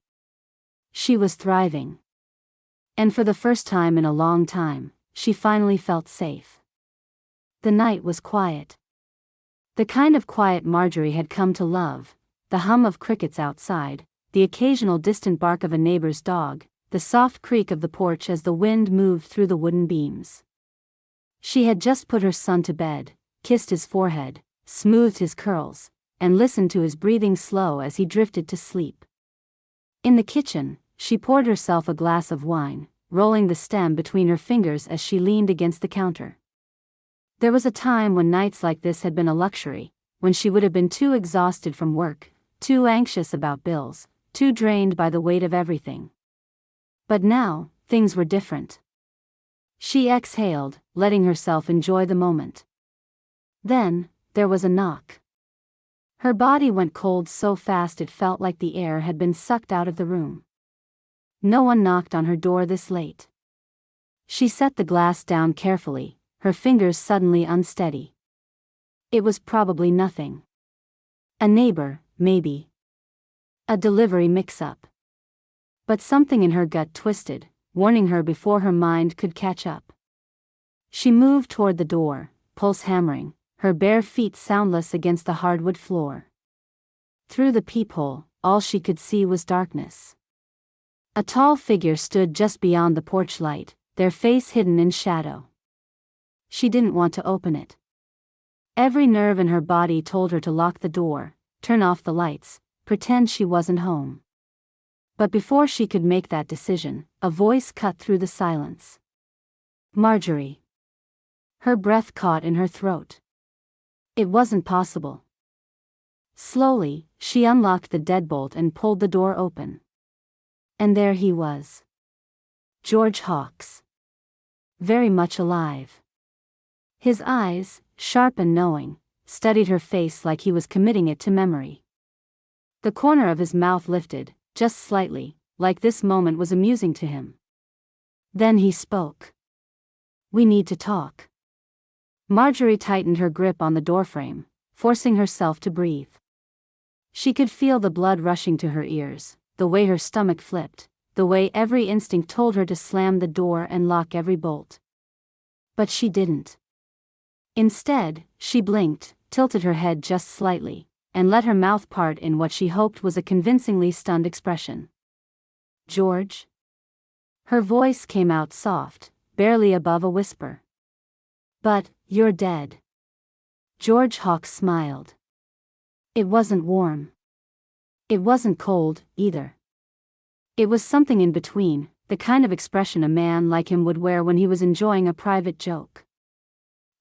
She was thriving. And for the first time in a long time, she finally felt safe. The night was quiet. The kind of quiet Marjorie had come to love: the hum of crickets outside, the occasional distant bark of a neighbor's dog, the soft creak of the porch as the wind moved through the wooden beams. She had just put her son to bed, kissed his forehead, smoothed his curls, and listened to his breathing slow as he drifted to sleep. In the kitchen, she poured herself a glass of wine, rolling the stem between her fingers as she leaned against the counter. There was a time when nights like this had been a luxury, when she would have been too exhausted from work, too anxious about bills, too drained by the weight of everything. But now, things were different. She exhaled, letting herself enjoy the moment. Then, there was a knock. Her body went cold so fast it felt like the air had been sucked out of the room. No one knocked on her door this late. She set the glass down carefully, her fingers suddenly unsteady. It was probably nothing. A neighbor, maybe. A delivery mix-up. But something in her gut twisted, warning her before her mind could catch up. She moved toward the door, pulse hammering, her bare feet soundless against the hardwood floor. Through the peephole, all she could see was darkness. A tall figure stood just beyond the porch light, their face hidden in shadow. She didn't want to open it. Every nerve in her body told her to lock the door, turn off the lights, pretend she wasn't home. But before she could make that decision, a voice cut through the silence. Marjorie. Her breath caught in her throat. It wasn't possible. Slowly, she unlocked the deadbolt and pulled the door open. And there he was. George Hawkes. Very much alive. His eyes, sharp and knowing, studied her face like he was committing it to memory. The corner of his mouth lifted, just slightly, like this moment was amusing to him. Then he spoke. We need to talk. Marjorie tightened her grip on the doorframe, forcing herself to breathe. She could feel the blood rushing to her ears, the way her stomach flipped, the way every instinct told her to slam the door and lock every bolt. But she didn't. Instead, she blinked, tilted her head just slightly, and let her mouth part in what she hoped was a convincingly stunned expression. George? Her voice came out soft, barely above a whisper. But, you're dead. George Hawkes smiled. It wasn't warm. It wasn't cold, either. It was something in between, the kind of expression a man like him would wear when he was enjoying a private joke.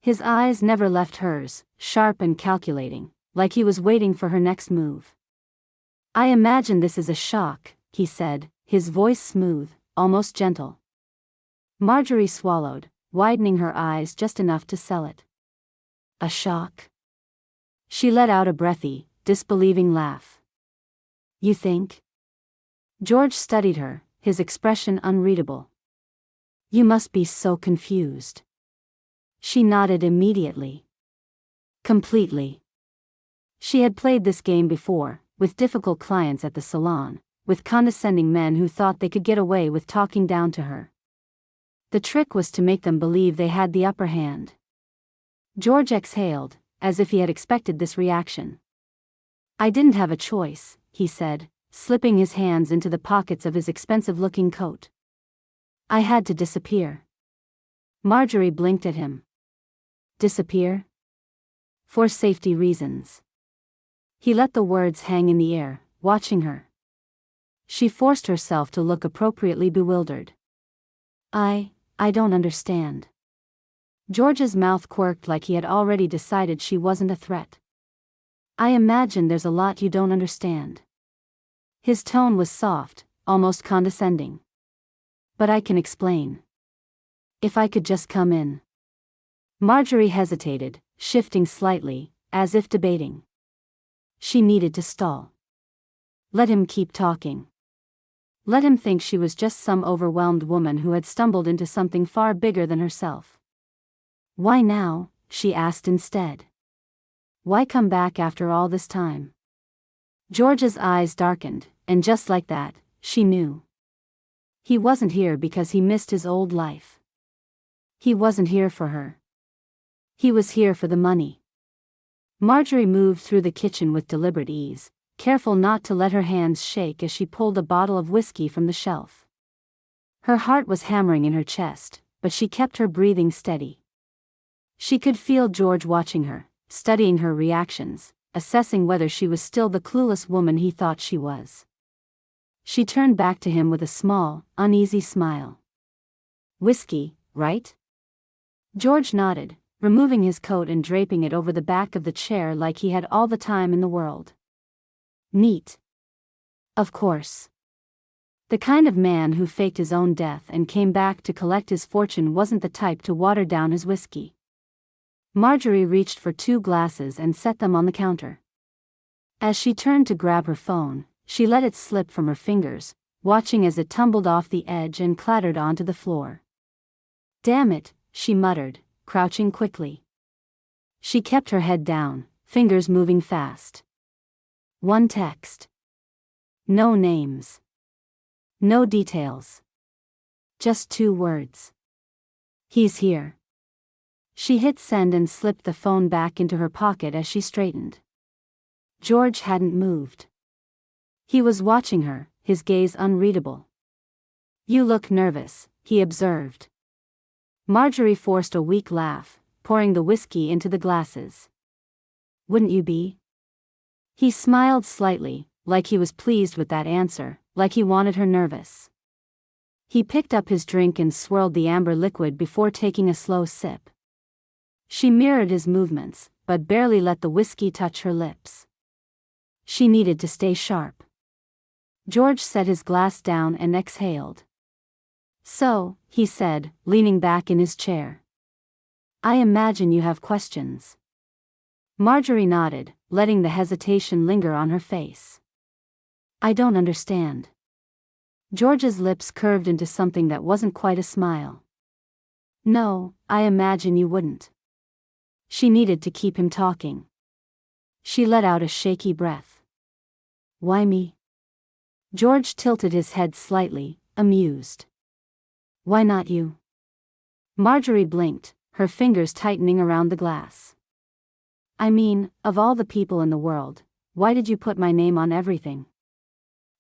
His eyes never left hers, sharp and calculating, like he was waiting for her next move. I imagine this is a shock, he said, his voice smooth, almost gentle. Marjorie swallowed, widening her eyes just enough to sell it. A shock? She let out a breathy, disbelieving laugh. You think? George studied her, his expression unreadable. You must be so confused. She nodded immediately. Completely. She had played this game before, with difficult clients at the salon, with condescending men who thought they could get away with talking down to her. The trick was to make them believe they had the upper hand. George exhaled, as if he had expected this reaction. I didn't have a choice, he said, slipping his hands into the pockets of his expensive-looking coat. I had to disappear. Marjorie blinked at him. Disappear? For safety reasons. He let the words hang in the air, watching her. She forced herself to look appropriately bewildered. I don't understand. George's mouth quirked like he had already decided she wasn't a threat. I imagine there's a lot you don't understand. His tone was soft, almost condescending. But I can explain. If I could just come in. Marjorie hesitated, shifting slightly, as if debating. She needed to stall. Let him keep talking. Let him think she was just some overwhelmed woman who had stumbled into something far bigger than herself. Why now? She asked instead. Why come back after all this time? George's eyes darkened, and just like that, she knew. He wasn't here because he missed his old life. He wasn't here for her. He was here for the money. Marjorie moved through the kitchen with deliberate ease, careful not to let her hands shake as she pulled a bottle of whiskey from the shelf. Her heart was hammering in her chest, but she kept her breathing steady. She could feel George watching her, studying her reactions, assessing whether she was still the clueless woman he thought she was. She turned back to him with a small, uneasy smile. Whiskey, right? George nodded, removing his coat and draping it over the back of the chair like he had all the time in the world. Neat. Of course. The kind of man who faked his own death and came back to collect his fortune wasn't the type to water down his whiskey. Marjorie reached for 2 glasses and set them on the counter. As she turned to grab her phone, she let it slip from her fingers, watching as it tumbled off the edge and clattered onto the floor. Damn it, she muttered, crouching quickly. She kept her head down, fingers moving fast. One text. No names. No details. Just 2 words. He's here. She hit send and slipped the phone back into her pocket as she straightened. George hadn't moved. He was watching her, his gaze unreadable. "You look nervous," he observed. Marjorie forced a weak laugh, pouring the whiskey into the glasses. "Wouldn't you be?" He smiled slightly, like he was pleased with that answer, like he wanted her nervous. He picked up his drink and swirled the amber liquid before taking a slow sip. She mirrored his movements, but barely let the whiskey touch her lips. She needed to stay sharp. George set his glass down and exhaled. "So," he said, leaning back in his chair. "I imagine you have questions." Marjorie nodded, letting the hesitation linger on her face. "I don't understand." George's lips curved into something that wasn't quite a smile. "No, I imagine you wouldn't." She needed to keep him talking. She let out a shaky breath. "Why me?" George tilted his head slightly, amused. "Why not you?" Marjorie blinked, her fingers tightening around the glass. "I mean, of all the people in the world, why did you put my name on everything?"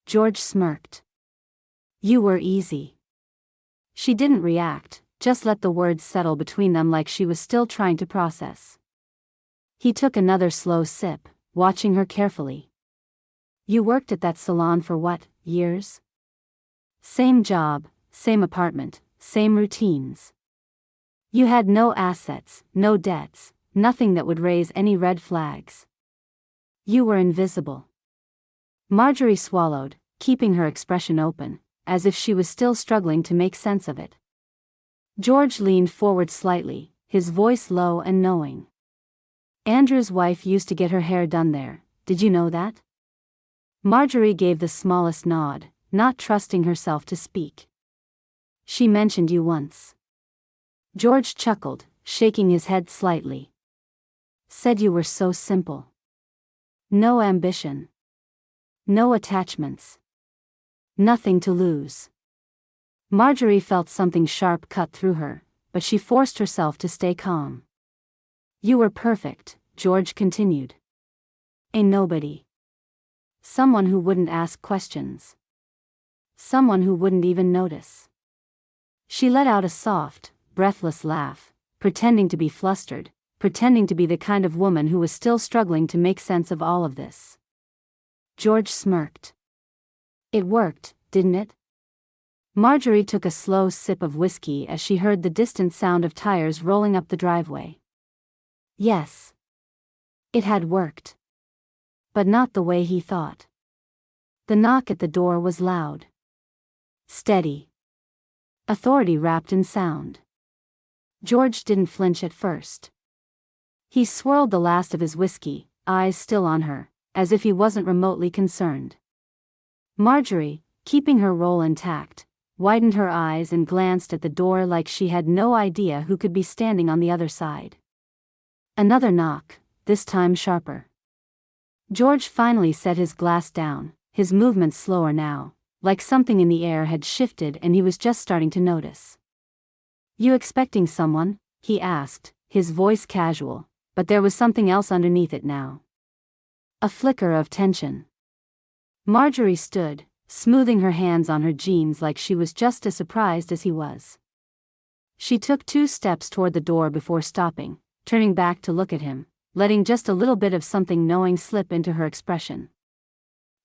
George smirked. "You were easy." She didn't react, just let the words settle between them like she was still trying to process. He took another slow sip, watching her carefully. "You worked at that salon for what, years?" "Same job, same apartment, same routines." "You had no assets, no debts, nothing that would raise any red flags." "You were invisible." Marjorie swallowed, keeping her expression open, as if she was still struggling to make sense of it. George leaned forward slightly, his voice low and knowing. "Andrew's wife used to get her hair done there, did you know that?" Marjorie gave the smallest nod, not trusting herself to speak. "She mentioned you once." George chuckled, shaking his head slightly. "Said you were so simple. No ambition. No attachments. Nothing to lose." Marjorie felt something sharp cut through her, but she forced herself to stay calm. "You were perfect," George continued. "A nobody. Someone who wouldn't ask questions. Someone who wouldn't even notice." She let out a soft, breathless laugh, pretending to be flustered, pretending to be the kind of woman who was still struggling to make sense of all of this. George smirked. "It worked, didn't it?" Marjorie took a slow sip of whiskey as she heard the distant sound of tires rolling up the driveway. Yes. It had worked. But not the way he thought. The knock at the door was loud. Steady. Authority wrapped in sound. George didn't flinch at first. He swirled the last of his whiskey, eyes still on her, as if he wasn't remotely concerned. Marjorie, keeping her role intact, widened her eyes and glanced at the door like she had no idea who could be standing on the other side. Another knock, this time sharper. George finally set his glass down, his movements slower now, like something in the air had shifted and he was just starting to notice. "You expecting someone?" he asked, his voice casual, but there was something else underneath it now. A flicker of tension. Marjorie stood, smoothing her hands on her jeans like she was just as surprised as he was. She took 2 steps toward the door before stopping, turning back to look at him, letting just a little bit of something knowing slip into her expression.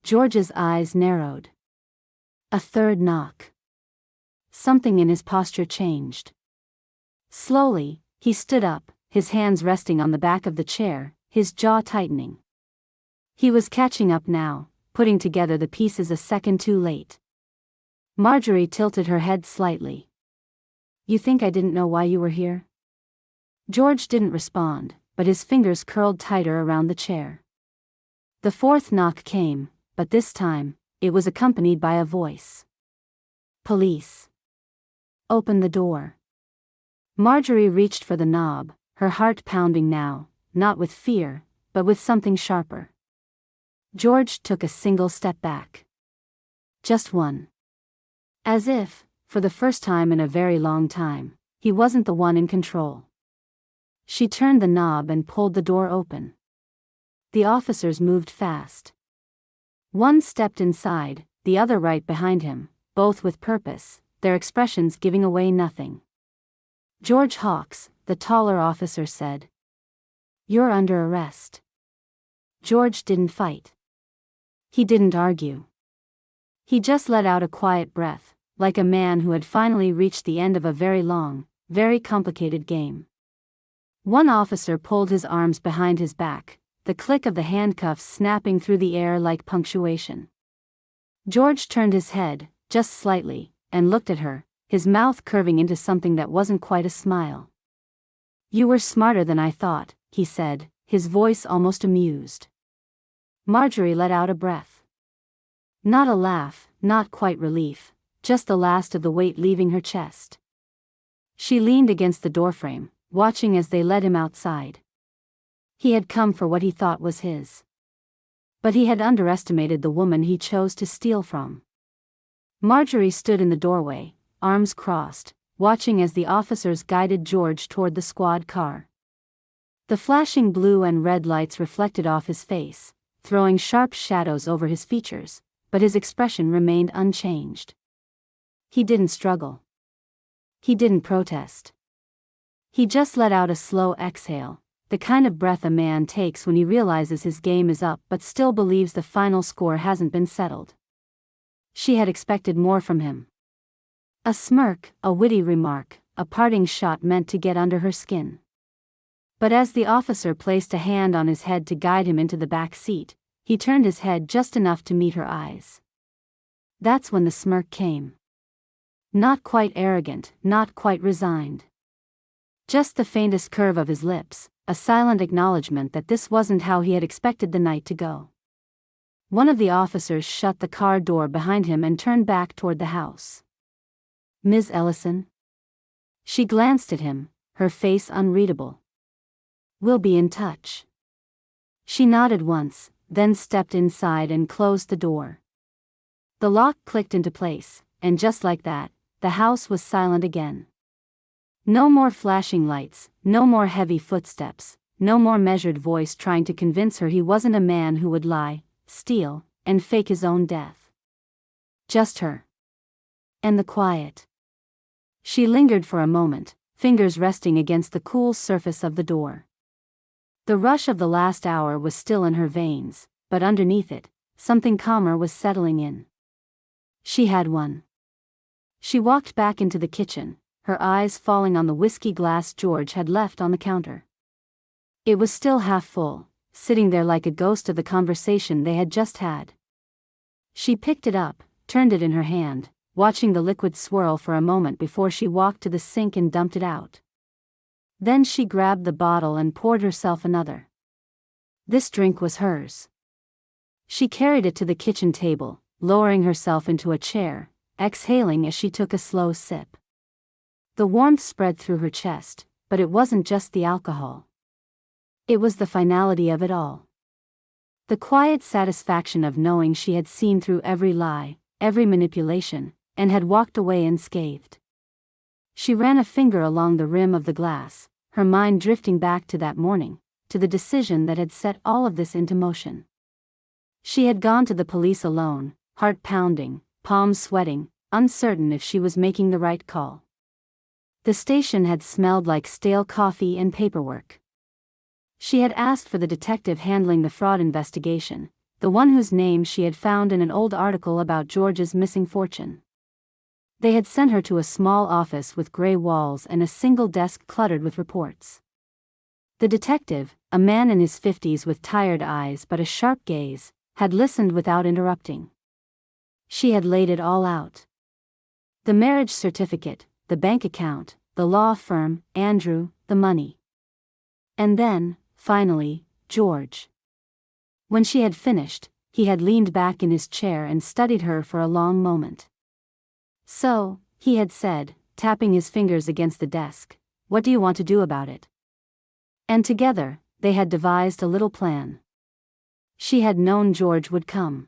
George's eyes narrowed. A third knock. Something in his posture changed. Slowly, he stood up, his hands resting on the back of the chair, his jaw tightening. He was catching up now, putting together the pieces a second too late. Marjorie tilted her head slightly. "You think I didn't know why you were here?" George didn't respond, but his fingers curled tighter around the chair. The 4th knock came, but this time, it was accompanied by a voice. "Police. Open the door." Marjorie reached for the knob, her heart pounding now, not with fear, but with something sharper. George took a single step back. Just one. As if, for the first time in a very long time, he wasn't the one in control. She turned the knob and pulled the door open. The officers moved fast. One stepped inside, the other right behind him, both with purpose, their expressions giving away nothing. "George Hawks," the taller officer said. "You're under arrest." George didn't fight. He didn't argue. He just let out a quiet breath, like a man who had finally reached the end of a very long, very complicated game. One officer pulled his arms behind his back, the click of the handcuffs snapping through the air like punctuation. George turned his head, just slightly, and looked at her, his mouth curving into something that wasn't quite a smile. "You were smarter than I thought," he said, his voice almost amused. Marjorie let out a breath. Not a laugh, not quite relief, just the last of the weight leaving her chest. She leaned against the doorframe, watching as they led him outside. He had come for what he thought was his. But he had underestimated the woman he chose to steal from. Marjorie stood in the doorway, arms crossed, watching as the officers guided George toward the squad car. The flashing blue and red lights reflected off his face, throwing sharp shadows over his features, but his expression remained unchanged. He didn't struggle. He didn't protest. He just let out a slow exhale, the kind of breath a man takes when he realizes his game is up but still believes the final score hasn't been settled. She had expected more from him. A smirk, a witty remark, a parting shot meant to get under her skin. But as the officer placed a hand on his head to guide him into the back seat, he turned his head just enough to meet her eyes. That's when the smirk came. Not quite arrogant, not quite resigned. Just the faintest curve of his lips, a silent acknowledgement that this wasn't how he had expected the night to go. One of the officers shut the car door behind him and turned back toward the house. "Ms. Ellison?" She glanced at him, her face unreadable. "We'll be in touch." She nodded once, then stepped inside and closed the door. The lock clicked into place, and just like that, the house was silent again. No more flashing lights, no more heavy footsteps, no more measured voice trying to convince her he wasn't a man who would lie, steal, and fake his own death. Just her. And the quiet. She lingered for a moment, fingers resting against the cool surface of the door. The rush of the last hour was still in her veins, but underneath it, something calmer was settling in. She had won. She walked back into the kitchen, her eyes falling on the whiskey glass George had left on the counter. It was still half full, sitting there like a ghost of the conversation they had just had. She picked it up, turned it in her hand, watching the liquid swirl for a moment before she walked to the sink and dumped it out. Then she grabbed the bottle and poured herself another. This drink was hers. She carried it to the kitchen table, lowering herself into a chair, exhaling as she took a slow sip. The warmth spread through her chest, but it wasn't just the alcohol. It was the finality of it all. The quiet satisfaction of knowing she had seen through every lie, every manipulation, and had walked away unscathed. She ran a finger along the rim of the glass, her mind drifting back to that morning, to the decision that had set all of this into motion. She had gone to the police alone, heart pounding, palms sweating, uncertain if she was making the right call. The station had smelled like stale coffee and paperwork. She had asked for the detective handling the fraud investigation, the one whose name she had found in an old article about George's missing fortune. They had sent her to a small office with gray walls and a single desk cluttered with reports. The detective, a man in his 50s with tired eyes but a sharp gaze, had listened without interrupting. She had laid it all out. The marriage certificate, the bank account, the law firm, Andrew, the money. And then, finally, George. When she had finished, he had leaned back in his chair and studied her for a long moment. "So," he had said, tapping his fingers against the desk, "what do you want to do about it?" And together, they had devised a little plan. She had known George would come.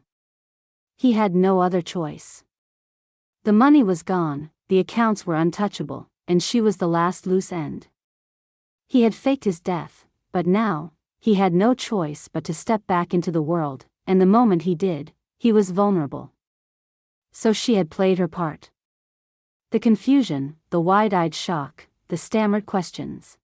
He had no other choice. The money was gone, the accounts were untouchable, and she was the last loose end. He had faked his death, but now, he had no choice but to step back into the world, and the moment he did, he was vulnerable. So she had played her part. The confusion, the wide-eyed shock, the stammered questions.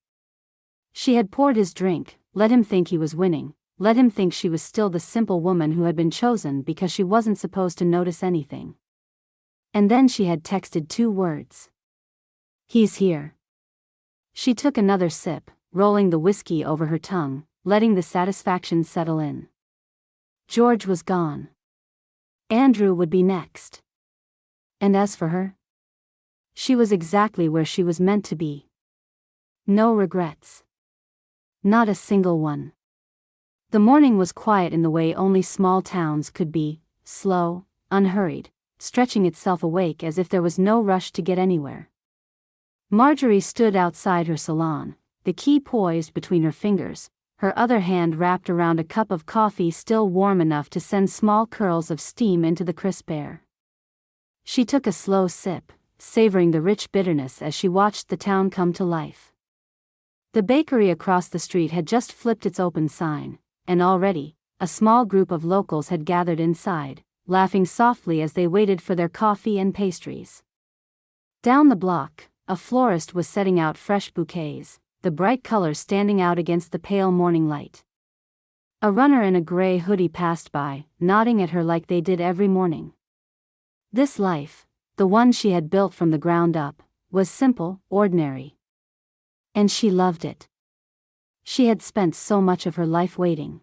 She had poured his drink, let him think he was winning, let him think she was still the simple woman who had been chosen because she wasn't supposed to notice anything. And then she had texted 2 words. "He's here." She took another sip, rolling the whiskey over her tongue, letting the satisfaction settle in. George was gone. Andrew would be next. And as for her, she was exactly where she was meant to be. No regrets. Not a single one. The morning was quiet in the way only small towns could be, slow, unhurried, stretching itself awake as if there was no rush to get anywhere. Marjorie stood outside her salon, the key poised between her fingers, her other hand wrapped around a cup of coffee still warm enough to send small curls of steam into the crisp air. She took a slow sip, savoring the rich bitterness as she watched the town come to life. The bakery across the street had just flipped its open sign, and already, a small group of locals had gathered inside, laughing softly as they waited for their coffee and pastries. Down the block, a florist was setting out fresh bouquets, the bright colors standing out against the pale morning light. A runner in a gray hoodie passed by, nodding at her like they did every morning. This life, the one she had built from the ground up, was simple, ordinary. And she loved it. She had spent so much of her life waiting.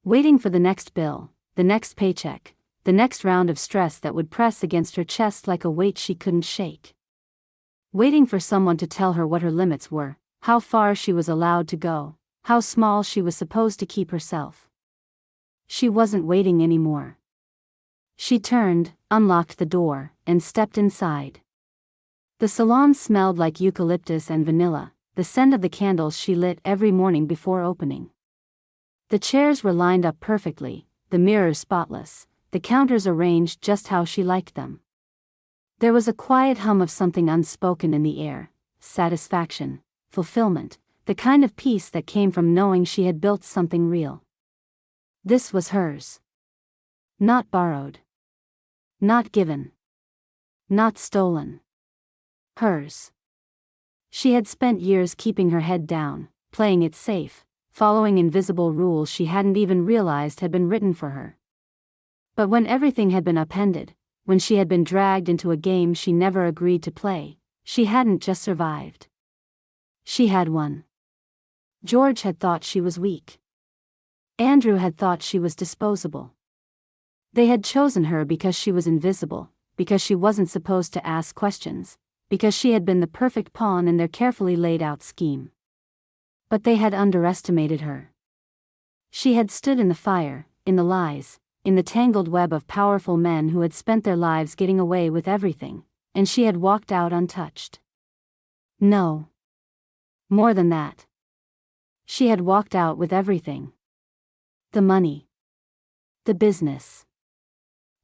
Waiting for the next bill, the next paycheck, the next round of stress that would press against her chest like a weight she couldn't shake. Waiting for someone to tell her what her limits were, how far she was allowed to go, how small she was supposed to keep herself. She wasn't waiting anymore. She turned, unlocked the door, and stepped inside. The salon smelled like eucalyptus and vanilla, the scent of the candles she lit every morning before opening. The chairs were lined up perfectly, the mirrors spotless, the counters arranged just how she liked them. There was a quiet hum of something unspoken in the air, satisfaction, fulfillment, the kind of peace that came from knowing she had built something real. This was hers. Not borrowed. Not given. Not stolen. Hers. She had spent years keeping her head down, playing it safe, following invisible rules she hadn't even realized had been written for her. But when everything had been upended, when she had been dragged into a game she never agreed to play, she hadn't just survived. She had won. George had thought she was weak. Andrew had thought she was disposable. They had chosen her because she was invisible, because she wasn't supposed to ask questions, because she had been the perfect pawn in their carefully laid out scheme. But they had underestimated her. She had stood in the fire, in the lies, in the tangled web of powerful men who had spent their lives getting away with everything, and she had walked out untouched. No. More than that. She had walked out with everything. The money. The business.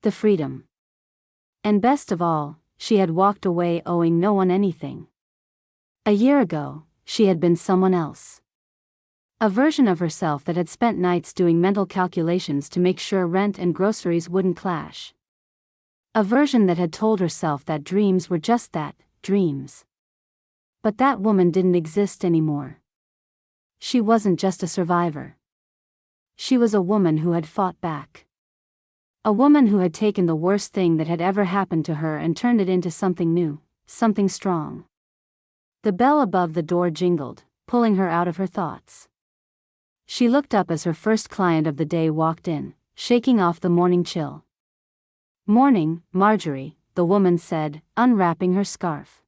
The freedom. And best of all, she had walked away owing no one anything. A year ago, she had been someone else. A version of herself that had spent nights doing mental calculations to make sure rent and groceries wouldn't clash. A version that had told herself that dreams were just that, dreams. But that woman didn't exist anymore. She wasn't just a survivor. She was a woman who had fought back. A woman who had taken the worst thing that had ever happened to her and turned it into something new, something strong. The bell above the door jingled, pulling her out of her thoughts. She looked up as her first client of the day walked in, shaking off the morning chill. "Morning, Marjorie," the woman said, unwrapping her scarf.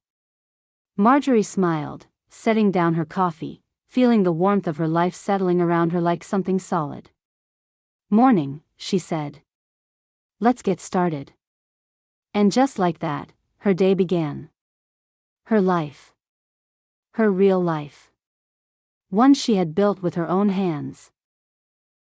Marjorie smiled, setting down her coffee, feeling the warmth of her life settling around her like something solid. "Morning," she said. "Let's get started." And just like that, her day began. Her life. Her real life. One she had built with her own hands.